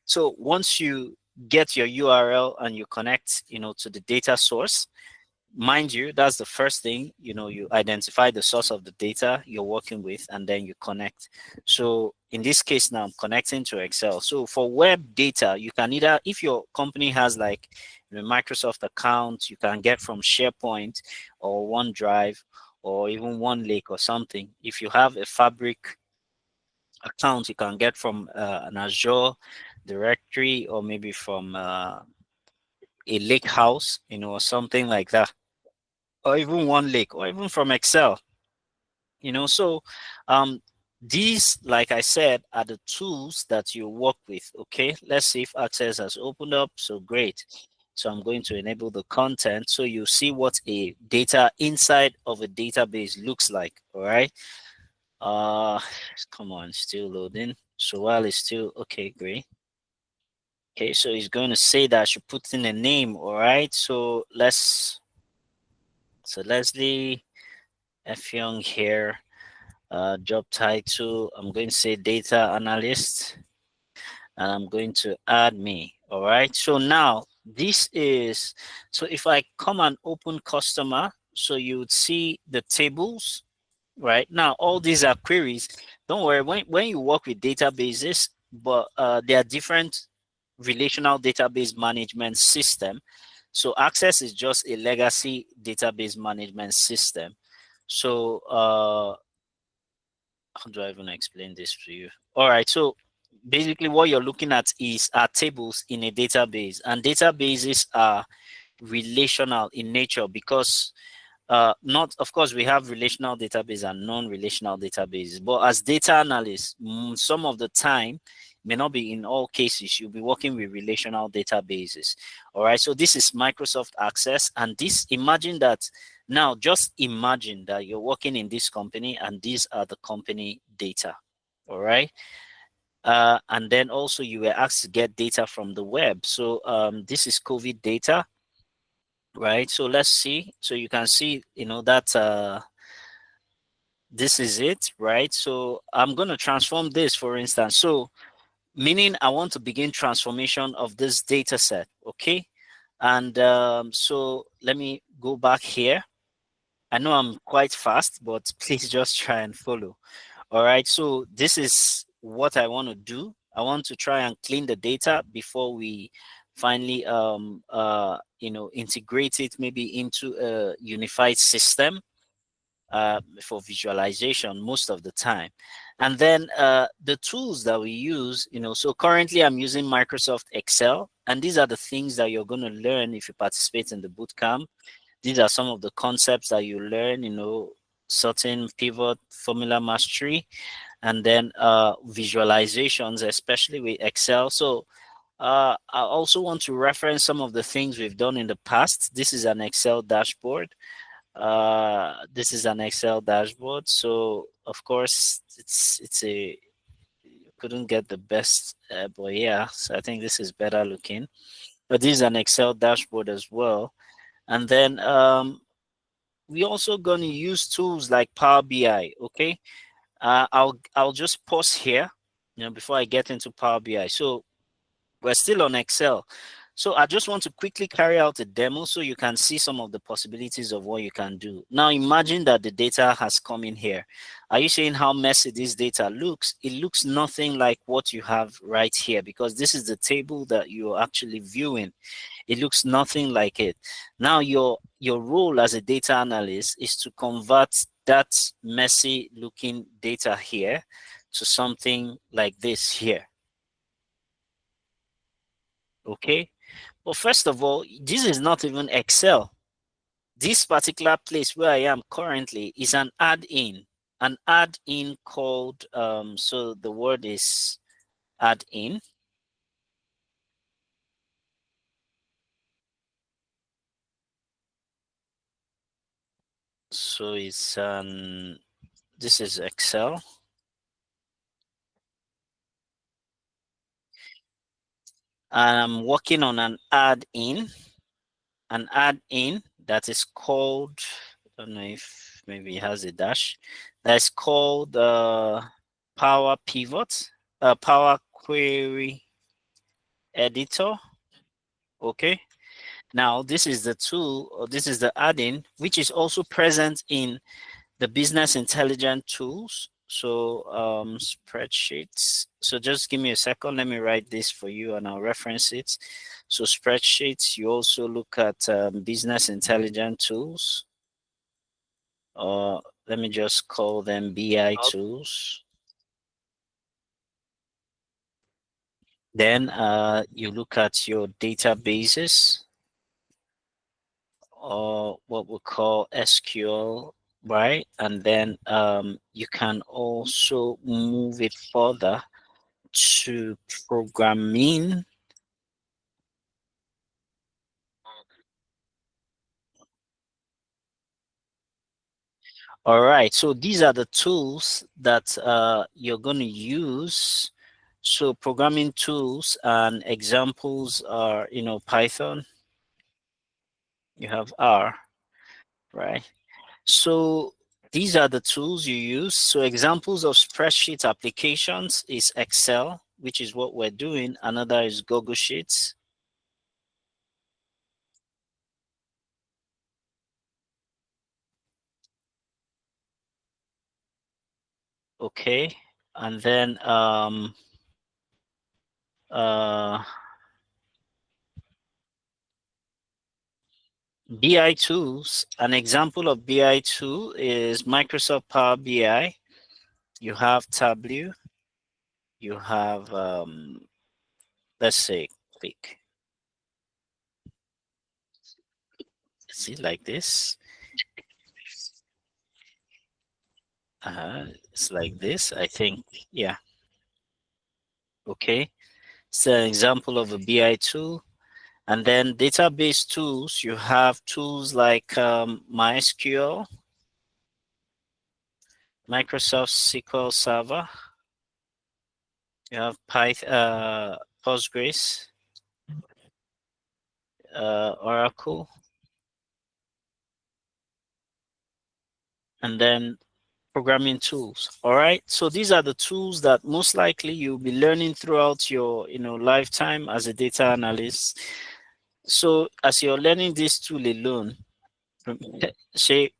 S1: So once you get your URL and you connect, to the data source, mind you, that's the first thing, you identify the source of the data you're working with, and then you connect. So in this case now, I'm connecting to Excel. So for web data, you can either, if your company has like a Microsoft account, you can get from SharePoint or OneDrive or even OneLake or something. If you have a Fabric account, you can get from an Azure directory, or maybe from a lake house, or something like that, or even OneLake, or even from Excel. So these, like I said, are the tools that you work with. Okay, let's see if Access has opened up. So great. So I'm going to enable the content so you see what a data inside of a database looks like. All right, come on, still loading. So while it's still, okay, great. Okay, so he's going to say that I should put in a name. All right, so Leslie F. Young here, job title, I'm going to say data analyst, and I'm going to add me. All right, so now this is, so if I come and open customer, so you would see the tables, right? Now, all these are queries. Don't worry, when you work with databases, but there are different relational database management system. So Access is just a legacy database management system. So how do I even explain this to you? All right, so basically what you're looking at is tables in a database, and databases are relational in nature because not, of course, we have relational database and non-relational databases, but as data analysts, some of the time, may not be in all cases, you'll be working with relational databases. All right, so this is Microsoft Access, and this, imagine that now, just imagine that you're working in this company and these are the company data. All right, and then also you were asked to get data from the web. So this is COVID data, right? So let's see. So you can see, that this is it, right? So I'm going to transform this, for instance. So meaning I want to begin transformation of this data set, okay? And so let me go back here. I know I'm quite fast, but please just try and follow. All right, so this is what I want to do. I want to try and clean the data before we finally integrate it maybe into a unified system. for visualization most of the time. And then the tools that we use, so currently I'm using Microsoft Excel, and these are the things that you're going to learn if you participate in the bootcamp. These are some of the concepts that you learn, certain pivot, formula mastery, and then visualizations, especially with Excel. So I also want to reference some of the things we've done in the past. This is an Excel dashboard. This is an Excel dashboard. So of course it's a, couldn't get the best, but yeah, so I think this is better looking. But this is an Excel dashboard as well. And then we also going to use tools like Power BI. Okay, I'll just pause here, before I get into Power BI. So we're still on Excel. So I just want to quickly carry out a demo so you can see some of the possibilities of what you can do. Now imagine that the data has come in here. Are you seeing how messy this data looks? It looks nothing like what you have right here, because this is the table that you're actually viewing. It looks nothing like it. Now your role as a data analyst is to convert that messy looking data here to something like this here. Okay, well, first of all, this is not even Excel. This particular place where I am currently is an add-in called, so the word is add-in. So it's this is Excel. I'm working on an add-in that is called, I don't know if maybe it has a dash, that's called Power Pivot, Power Query Editor. Okay, now this is the tool, or this is the add-in, which is also present in the business intelligence tools. So spreadsheets. So just give me a second. Let me write this for you and I'll reference it. So spreadsheets, you also look at business intelligence tools. Or let me just call them BI tools. Then you look at your databases, or what we call SQL, right? And then you can also move it further to programming. All right, so these are the tools that you're going to use. So programming tools and examples are, Python. You have R, right? So these are the tools you use. So examples of spreadsheet applications is Excel, which is what we're doing. Another is Google Sheets. Okay, and then BI tools. An example of BI tool is Microsoft Power BI. You have Tableau. You have, let's say, click. See, like this. It's like this, I think. Yeah. Okay. It's an example of a BI tool. And then database tools, you have tools like MySQL, Microsoft SQL Server. You have Python, Postgres, Oracle, and then programming tools. All right, so these are the tools that most likely you'll be learning throughout your lifetime as a data analyst. So as you're learning this tool alone, say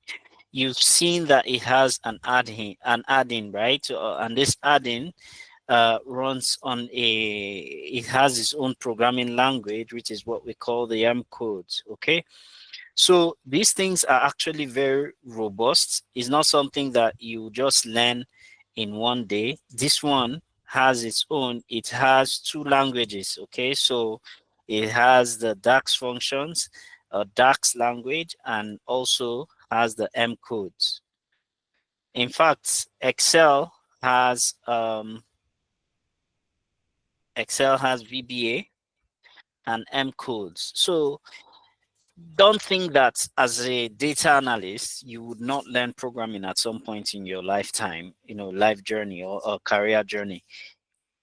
S1: you've seen that it has an add-in, right? And this add-in runs on it has its own programming language, which is what we call the M codes. Okay, So these things are actually very robust. It's not something that you just learn in one day. This one has its own, it has two languages, okay? So it has the DAX functions, DAX language, and also has the M codes. In fact, Excel has VBA and M codes. So don't think that as a data analyst, you would not learn programming at some point in your lifetime, life journey or career journey.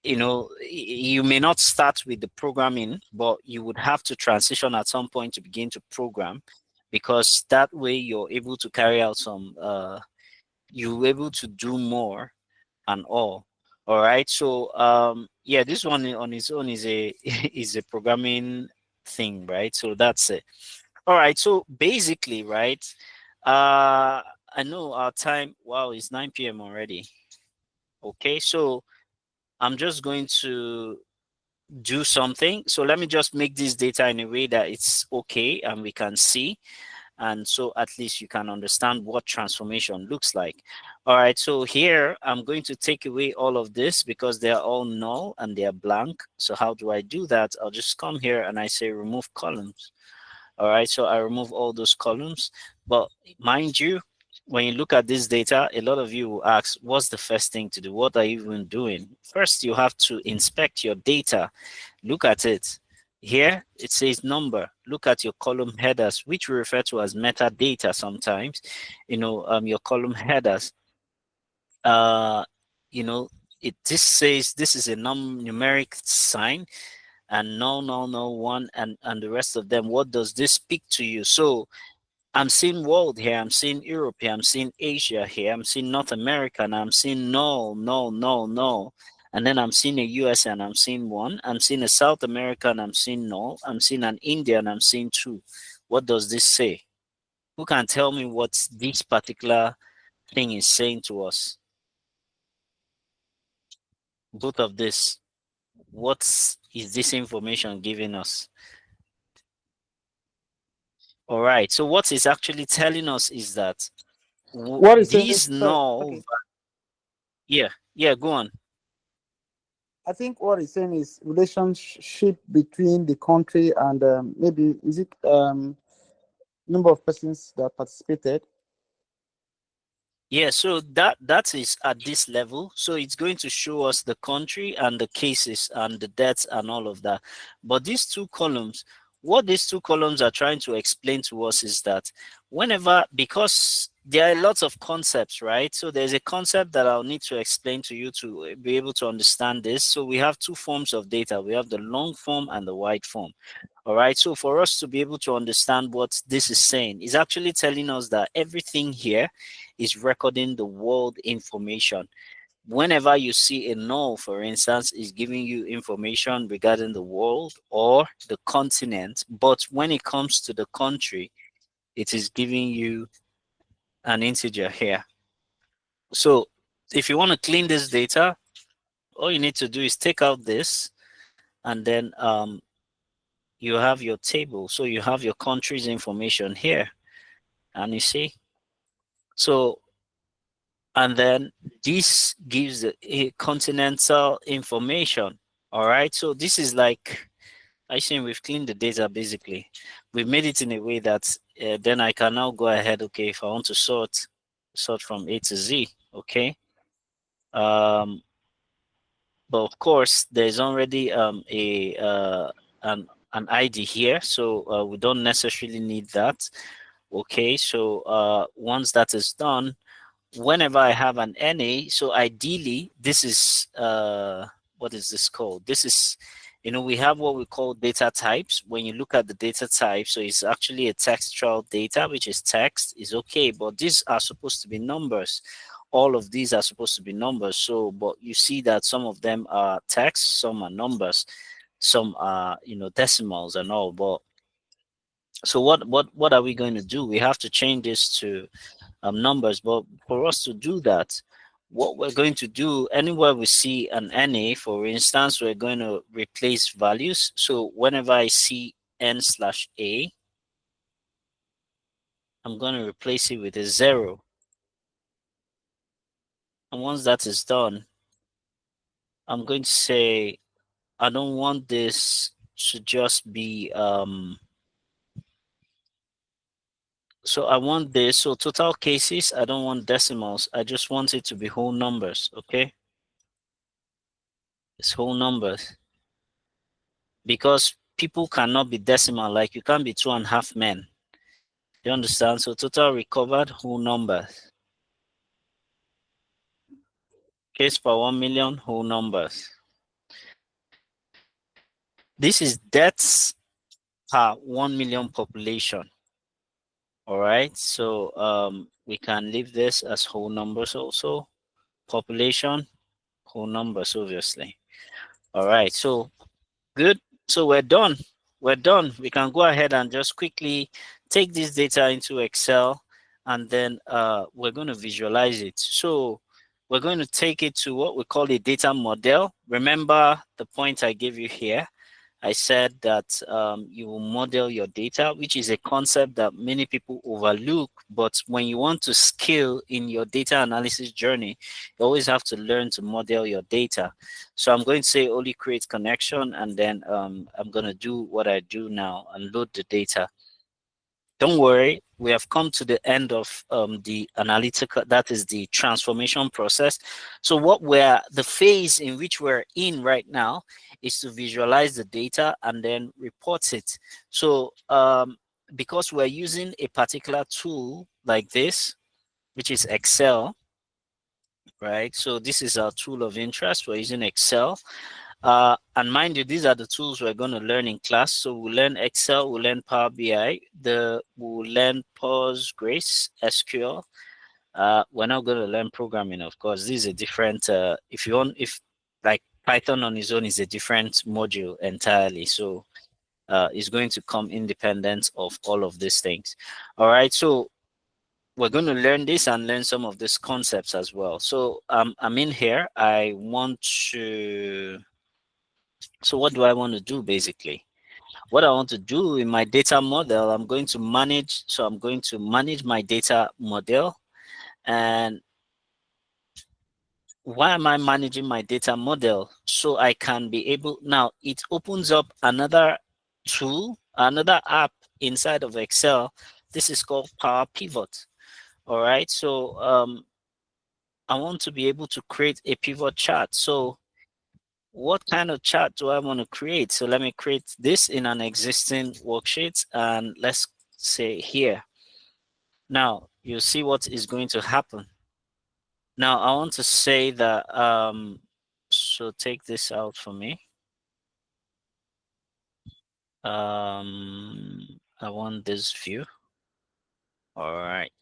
S1: You may not start with the programming, but you would have to transition at some point to begin to program, because that way you're able to carry out you're able to do more and all. All right. So yeah, this one on its own is a is a programming thing, right? So that's it. All right. So basically, right, I know our time, wow, it's 9 p.m. already. Okay, so I'm just going to do something. So let me just make this data in a way that it's okay and we can see. And so at least you can understand what transformation looks like. All right, so here I'm going to take away all of this because they're all null and they're blank. So how do I do that? I'll just come here and I say remove columns. All right, so I remove all those columns. But mind you, when you look at this data, a lot of you will ask, what's the first thing to do? What are you even doing? First, you have to inspect your data. Look at it. Here, it says number. Look at your column headers, which we refer to as metadata sometimes. Your column headers. This says this is a numeric sign, and no, one, and the rest of them. What does this speak to you? So I'm seeing world here, I'm seeing Europe here, I'm seeing Asia here, I'm seeing North America, and I'm seeing no. And then I'm seeing a US and I'm seeing 1. I'm seeing a South America and I'm seeing no. I'm seeing an India and I'm seeing 2. What does this say? Who can tell me what this particular thing is saying to us? Both of this. What is this information giving us? All right. So what it's actually telling us is that
S9: What is
S1: these
S9: it?
S1: null.
S9: Okay.
S1: Yeah, go on.
S9: I think what it's saying is relationship between the country and maybe is it number of persons that participated.
S1: Yeah, so that is at this level. So it's going to show us the country and the cases and the deaths and all of that. But these two columns, what these two columns are trying to explain to us is that because there are lots of concepts, right? So there's a concept that I'll need to explain to you to be able to understand this. So we have two forms of data. We have the long form and the wide form. All right. So for us to be able to understand what this is saying, is actually telling us that everything here is recording the world information. Whenever you see a null, for instance, is giving you information regarding the world or the continent. But when it comes to the country, it is giving you an integer here. So if you want to clean this data, all you need to do is take out this, and then you have your table. So you have your country's information here, and you see. So, and then this gives a continental information. All right. So this is like, I think we've cleaned the data basically. We've made it in a way that then I can now go ahead. Okay, if I want to sort from A to Z. Okay. But of course, there's already an ID here, so we don't necessarily need that. Okay, so once that is done, whenever I have an NA, so ideally, this is, what is this called? This is, we have what we call data types. When you look at the data type, so it's actually a textual data, which is text, is okay, but these are supposed to be numbers. All of these are supposed to be numbers. So, but you see that some of them are text, some are numbers, some are, decimals and all. But so what are we going to do? We have to change this to numbers. But for us to do that, what we're going to do, anywhere we see an NA, for instance, we're going to replace values. So whenever I see n/a, I'm going to replace it with a 0. And once that is done, I'm going to say, I don't want this to just be, so I want this, so total cases, I don't want decimals. I just want it to be whole numbers, okay? It's whole numbers. Because people cannot be decimal, like you can't be 2.5 men. You understand? So total recovered whole numbers. Case per 1 million whole numbers. This is deaths per 1 million population. All right, so we can leave this as whole numbers also. Population, whole numbers, obviously. All right, so good. So we're done. We're done. We can go ahead and just quickly take this data into Excel, and then we're going to visualize it. So we're going to take it to what we call a data model. Remember the point I gave you here. I said that you will model your data, which is a concept that many people overlook. But when you want to scale in your data analysis journey, you always have to learn to model your data. So I'm going to say only create connection, and then I'm going to do what I do now and load the data. Don't worry, we have come to the end of the analytical, that is the transformation process. So the phase in which we're in right now is to visualize the data and then report it. So because we're using a particular tool like this, which is Excel, right? So this is our tool of interest. We're using Excel. And mind you, these are the tools we're going to learn in class. So we'll learn Excel, we'll learn Power BI, we'll learn Postgres, SQL. We're not going to learn programming, of course. This is a different, if like Python on its own is a different module entirely. So it's going to come independent of all of these things. All right, so we're going to learn this and learn some of these concepts as well. So I'm in here. I want to... So what do I want to do basically? What I want to do in my data model, I'm going to manage. So I'm going to manage my data model. And why am I managing my data model? So I can be able, now it opens up another tool, another app inside of Excel. This is called Power Pivot. All right. So I want to be able to create a pivot chart. So what kind of chart do I want to create? So let me create this in an existing worksheet, and let's say here. Now you'll see what is going to happen. Now I want to say that, so take this out for me. I want this view. All right.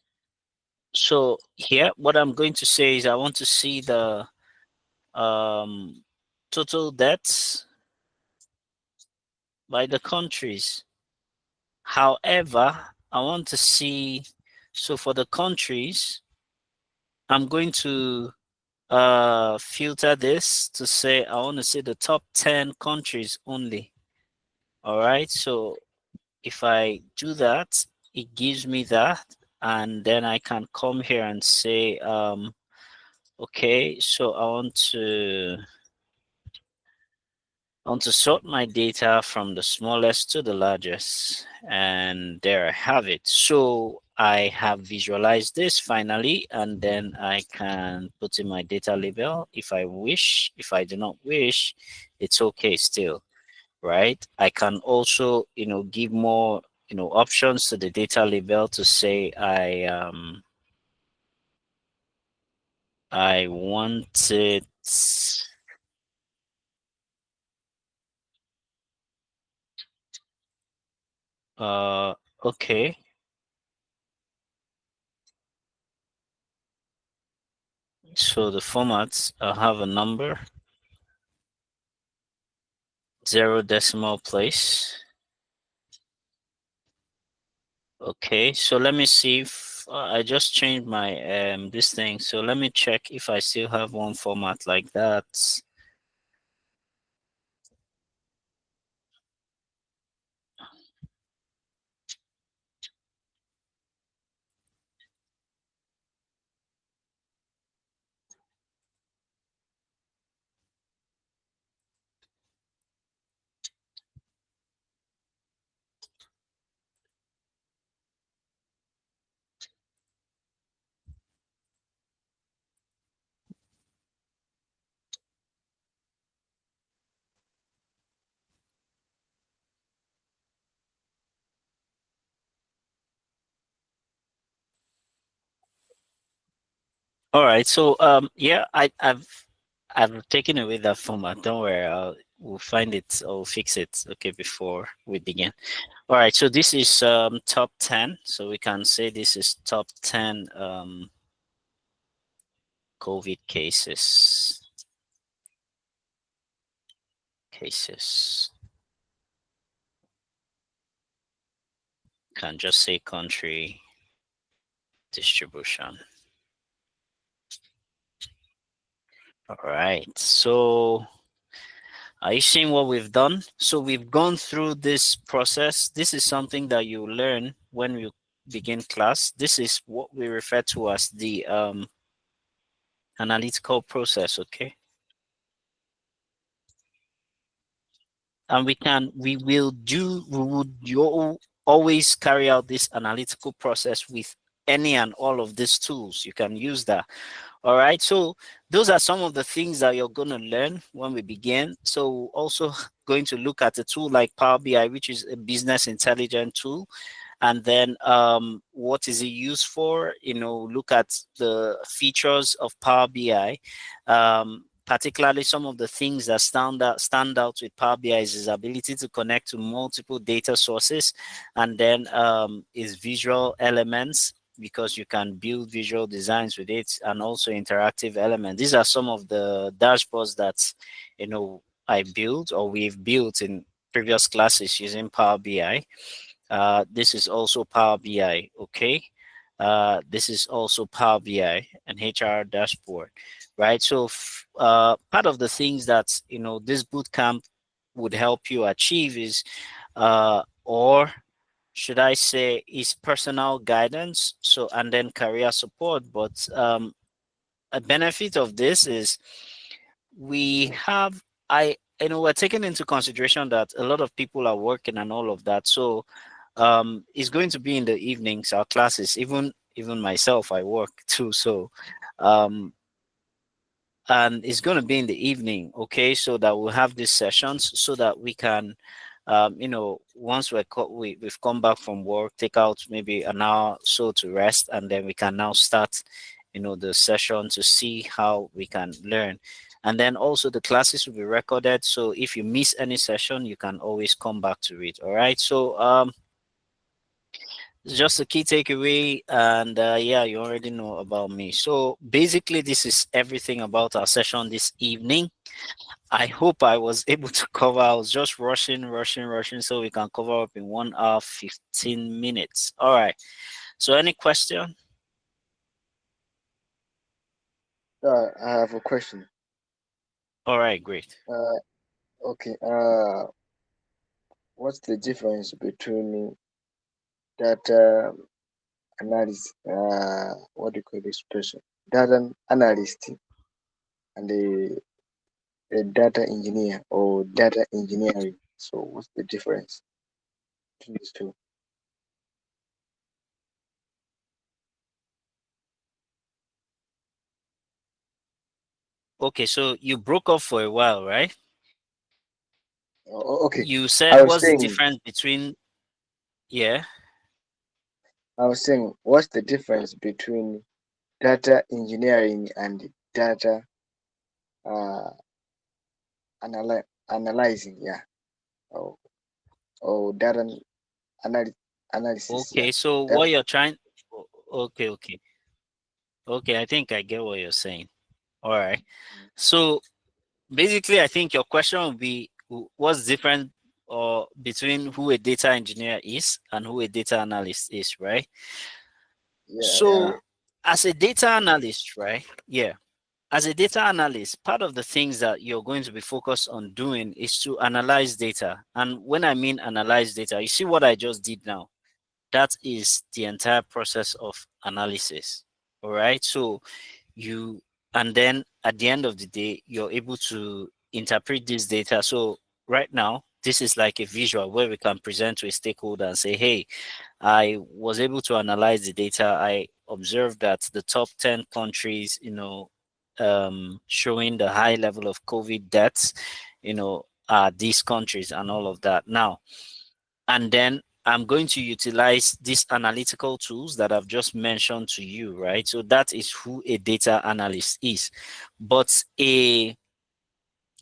S1: So here, what I'm going to say is I want to see the total debts by the countries. However, I want to see, so for the countries, I'm going to filter this to say I want to see the top 10 countries only. All right, so if I do that, it gives me that, and then I can come here and say, okay, so I want to sort my data from the smallest to the largest, and there I have it. So I have visualized this finally, and then I can put in my data label if I wish. If I do not wish, it's okay still, right? I can also, give more, options to the data label to say I want it. Okay. So the formats, I have a number, 0 decimal place. Okay, so let me see if I just changed my this thing. So let me check if I still have one format like that. All right. So yeah, I've taken away that format. Don't worry. We'll find it or fix it. Okay, before we begin. All right. So this is top 10. So we can say this is top 10 COVID cases. Can just say country distribution. All right. So are you seeing what we've done? So we've gone through this process. This is something that you learn when you begin class. This is what we refer to as the analytical process, okay? And we will always carry out this analytical process with any and all of these tools. You can use that. All right, so those are some of the things that you're going to learn when we begin. So also going to look at a tool like Power BI, which is a business intelligence tool. And then what is it used for? Look at the features of Power BI. Particularly some of the things that stand out with Power BI is its ability to connect to multiple data sources, and then its visual elements, because you can build visual designs with it, and also interactive elements. These are some of the dashboards that I built or we've built in previous classes using Power BI. This is also Power BI, okay? This is also Power BI and HR dashboard, right? So part of the things that this bootcamp would help you achieve is, or should I say, is personal guidance. So and then career support. But a benefit of this is we're taking into consideration that a lot of people are working and all of that. So it's going to be in the evenings, our classes. Even myself, I work too. So and it's going to be in the evening, okay? So that we'll have these sessions so that we can once we've come back from work, take out maybe an hour or so to rest, and then we can now start the session to see how we can learn. And then also the classes will be recorded, so if you miss any session, you can always come back to it. All right, so just a key takeaway, and yeah, you already know about me. So basically this is everything about our session this evening. I hope I was able to cover. I was just rushing so we can cover up in 1 hour 15 minutes. All right, so any question?
S6: I have a question.
S1: All right, great.
S6: Okay. What's the difference between data analysis? What do you call this person? Data analyst and a data engineer or data engineering. So what's the difference between these two?
S1: Okay, so you broke off for a while, right?
S6: Okay.
S1: You said what's the difference between, yeah?
S6: I was saying, what's the difference between data engineering and data analyzing? Yeah. Oh, data analysis.
S1: Okay,
S6: yeah.
S1: so what you're trying, okay, I think I get what you're saying. All right, so basically I think your question would be what's different or between who a data engineer is and who a data analyst is, right? So as a data analyst, right? Yeah. As a data analyst, part of the things that you're going to be focused on doing is to analyze data. And when I mean analyze data, you see what I just did now? That is the entire process of analysis. All right. So and then at the end of the day, you're able to interpret this data. So right now, this is like a visual where we can present to a stakeholder and say, hey, I was able to analyze the data. I observed that the top 10 countries, showing the high level of COVID deaths, are these countries and all of that. Now, and then I'm going to utilize these analytical tools that I've just mentioned to you, right? So that is who a data analyst is. But a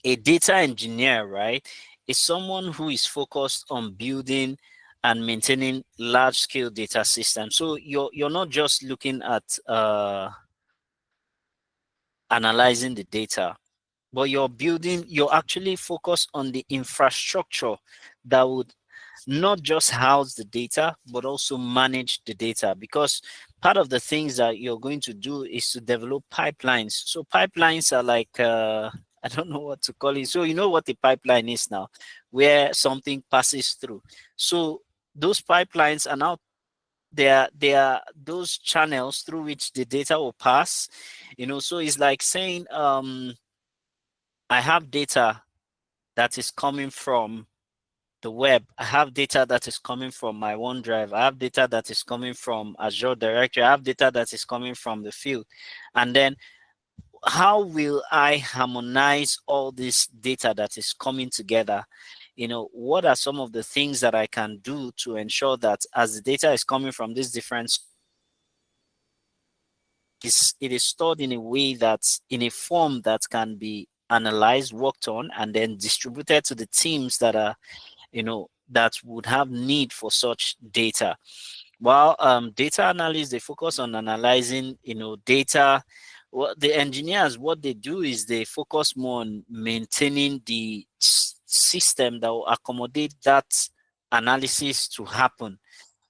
S1: data engineer, right, is someone who is focused on building and maintaining large-scale data systems. So you're not just looking at analyzing the data, but you're actually focused on the infrastructure that would not just house the data, but also manage the data, because part of the things that you're going to do is to develop pipelines. So pipelines are like, I don't know what to call it. So you know what the pipeline is now, where something passes through. So those pipelines are now, they are those channels through which the data will pass, so it's like saying, I have data that is coming from the web. I have data that is coming from my OneDrive. I have data that is coming from Azure Directory. I have data that is coming from the field. And then how will I harmonize all this data that is coming together? What are some of the things that I can do to ensure that as the data is coming from these different, it is stored in a way that's in a form that can be analyzed, worked on, and then distributed to the teams that are, that would have need for such data. While data analysts, they focus on analyzing, data. Well, the engineers, what they do is they focus more on maintaining the system that will accommodate that analysis to happen.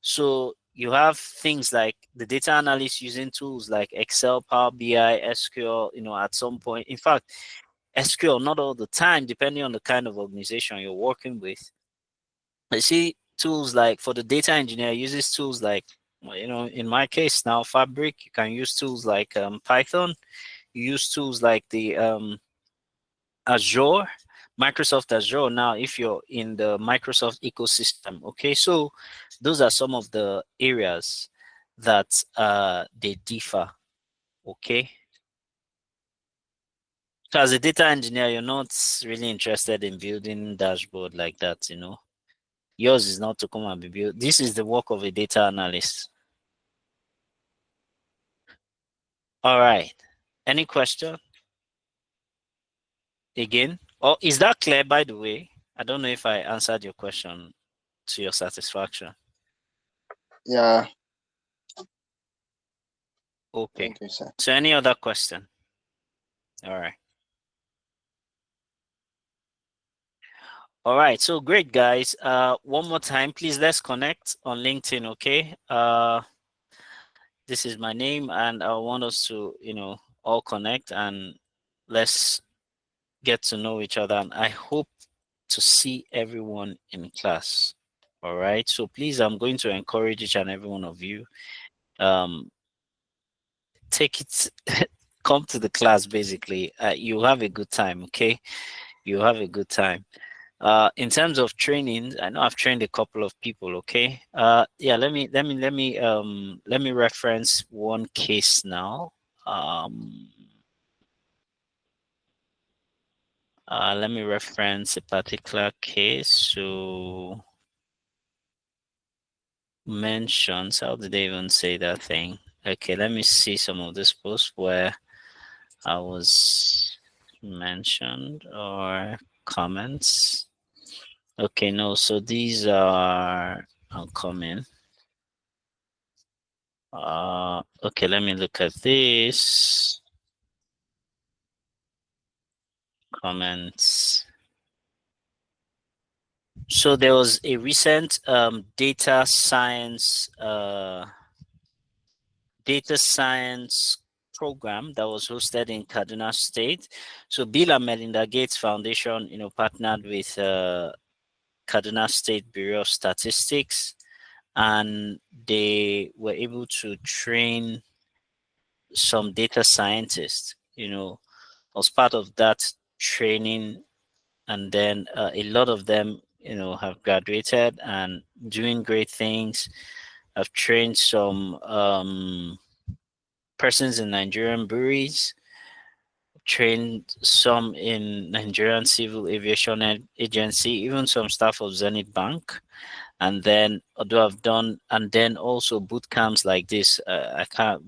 S1: So you have things like the data analyst using tools like Excel, Power BI, SQL, at some point. In fact, SQL, not all the time, depending on the kind of organization you're working with. I see tools like, for the data engineer, uses tools like, in my case now, Fabric. You can use tools like Python. You use tools like the Azure, Microsoft Azure. Now, if you're in the Microsoft ecosystem, okay, so those are some of the areas that they differ, okay? So as a data engineer, you're not really interested in building dashboard like that, Yours is not to come and be built. This is the work of a data analyst. All right. Any question? Again? Or is that clear, by the way? I don't know if I answered your question to your satisfaction.
S6: Yeah.
S1: Okay.
S6: Thank you, sir.
S1: So any other question? All right. All right. So great, guys. One more time, please, let's connect on LinkedIn, okay? This is my name, and I want us to, all connect and let's get to know each other. And I hope to see everyone in class. All right. So please, I'm going to encourage each and every one of you. Take it, come to the class, basically. You have a good time, okay? You have a good time. In terms of training, I know I've trained a couple of people, okay? Yeah, let me reference one case now. Let me reference a particular case. So mentions, how did they even say that thing? Okay, let me see some of this posts where I was mentioned or comments. Okay, no, so these are coming. Okay, let me look at this. Comments. So there was a recent data science program that was hosted in Kaduna State. So Bill and Melinda Gates Foundation, partnered with Kaduna State Bureau of Statistics, and they were able to train some data scientists, as part of that training. And then a lot of them, have graduated and doing great things. I've trained some persons in Nigerian breweries, trained some in Nigerian Civil Aviation Agency, even some staff of Zenith Bank. And then although I've done, and then also boot camps like this,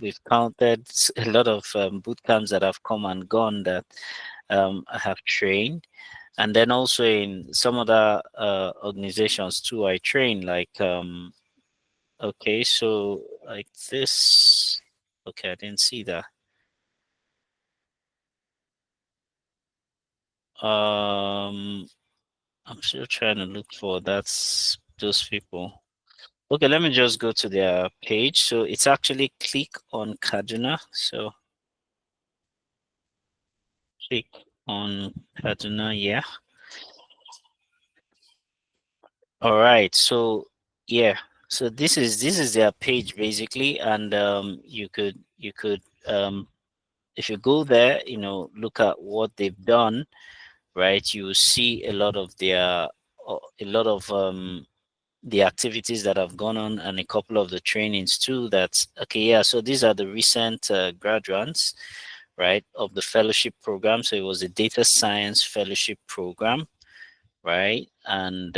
S1: we've counted a lot of boot camps that have come and gone that I have trained. And then also in some other organizations too, I train like, okay, so like this, okay, I didn't see that. I'm still trying to look for those people. Okay, let me just go to their page. So it's actually click on Kaduna. So click on Kaduna, yeah. All right, so yeah, so this is their page basically, and you could if you go there, look at what they've done, right? You will see a lot of the activities that have gone on and a couple of the trainings too. That's okay. Yeah. So these are the recent graduates, right, of the fellowship program. So it was a data science fellowship program, right? And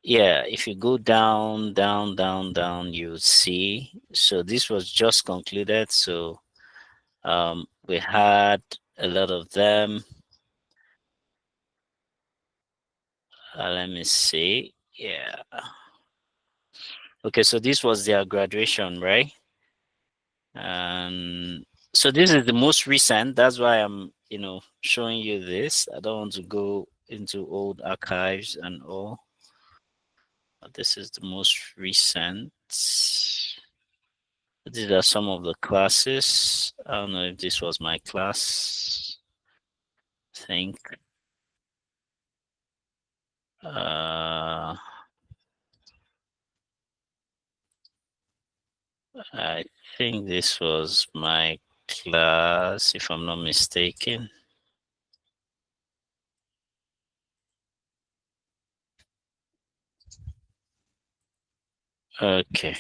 S1: yeah, if you go down, you see. So this was just concluded. So we had a lot of them. Let me see. Yeah. Okay, so this was their graduation, right? And so this is the most recent. That's why I'm, showing you this. I don't want to go into old archives and all. But this is the most recent. These are some of the classes. I don't know if this was my class. I think. I think this was my class, if I'm not mistaken. Okay.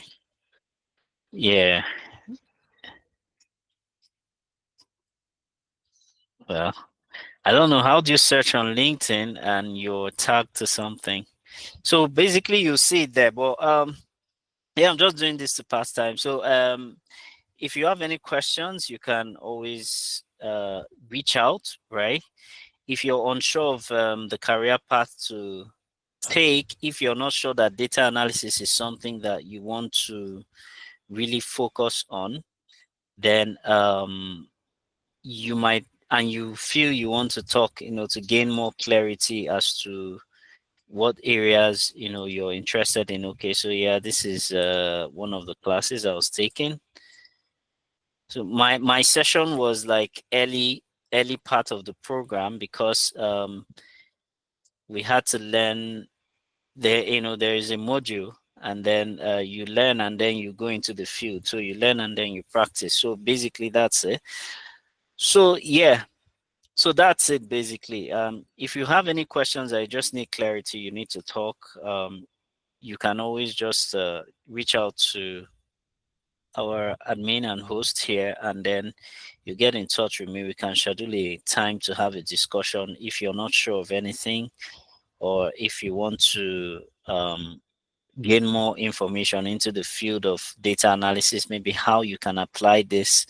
S1: Yeah. Well, I don't know. How do you search on LinkedIn and you're tagged to something? So basically you see it there. But yeah, I'm just doing this to pass time. So if you have any questions, you can always reach out, right? If you're unsure of the career path to take, if you're not sure that data analysis is something that you want to really focus on, then you might, and you feel you want to talk, to gain more clarity as to what areas, you're interested in. Okay, so yeah, this is one of the classes I was taking. So my session was like early part of the program because we had to learn there. There is a module, and then you learn and then you go into the field. So you learn and then you practice. So basically that's it. So yeah, so that's it basically. If you have any questions, I just need clarity, you need to talk, you can always just reach out to our admin and host here, and then you get in touch with me. We can schedule a time to have a discussion if you're not sure of anything, or if you want to gain more information into the field of data analysis, maybe how you can apply this,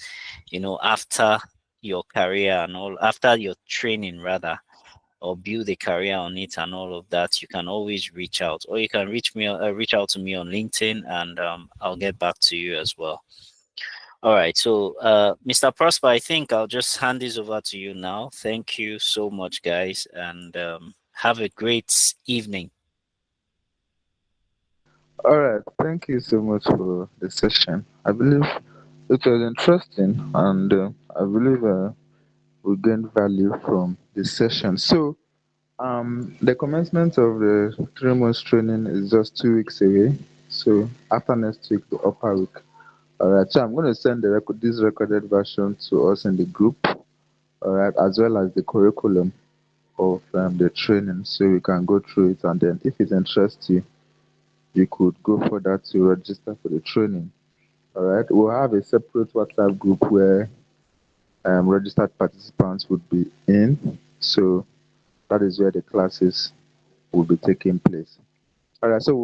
S1: after your career and all, after your training rather, or build a career on it and all of that. You can always reach out, or you can reach out to me on LinkedIn, and I'll get back to you as well. All right, so Mr. Prosper, I think I'll just hand this over to you now. Thank you so much, guys, and have a great evening.
S11: All right, thank you so much for the session. I believe it was interesting, and I believe we gained value from this session. So, the commencement of the 3 months training is just 2 weeks away. So after next week, the upper week. All right. So I'm going to send this recorded version to us in the group. All right, as well as the curriculum of the training, so we can go through it. And then, if it interests you, you could go further to register for the training. All right. We'll have a separate WhatsApp group where registered participants would be in. So that is where the classes will be taking place. All right, so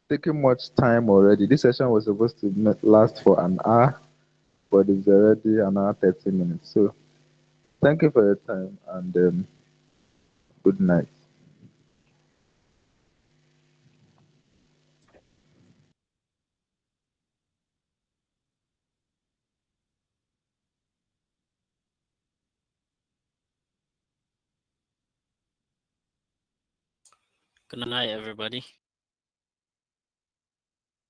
S11: we've taken much time already. This session was supposed to last for an hour, but it's already an hour 30 minutes. So thank you for your time and good night.
S12: Good night, everybody.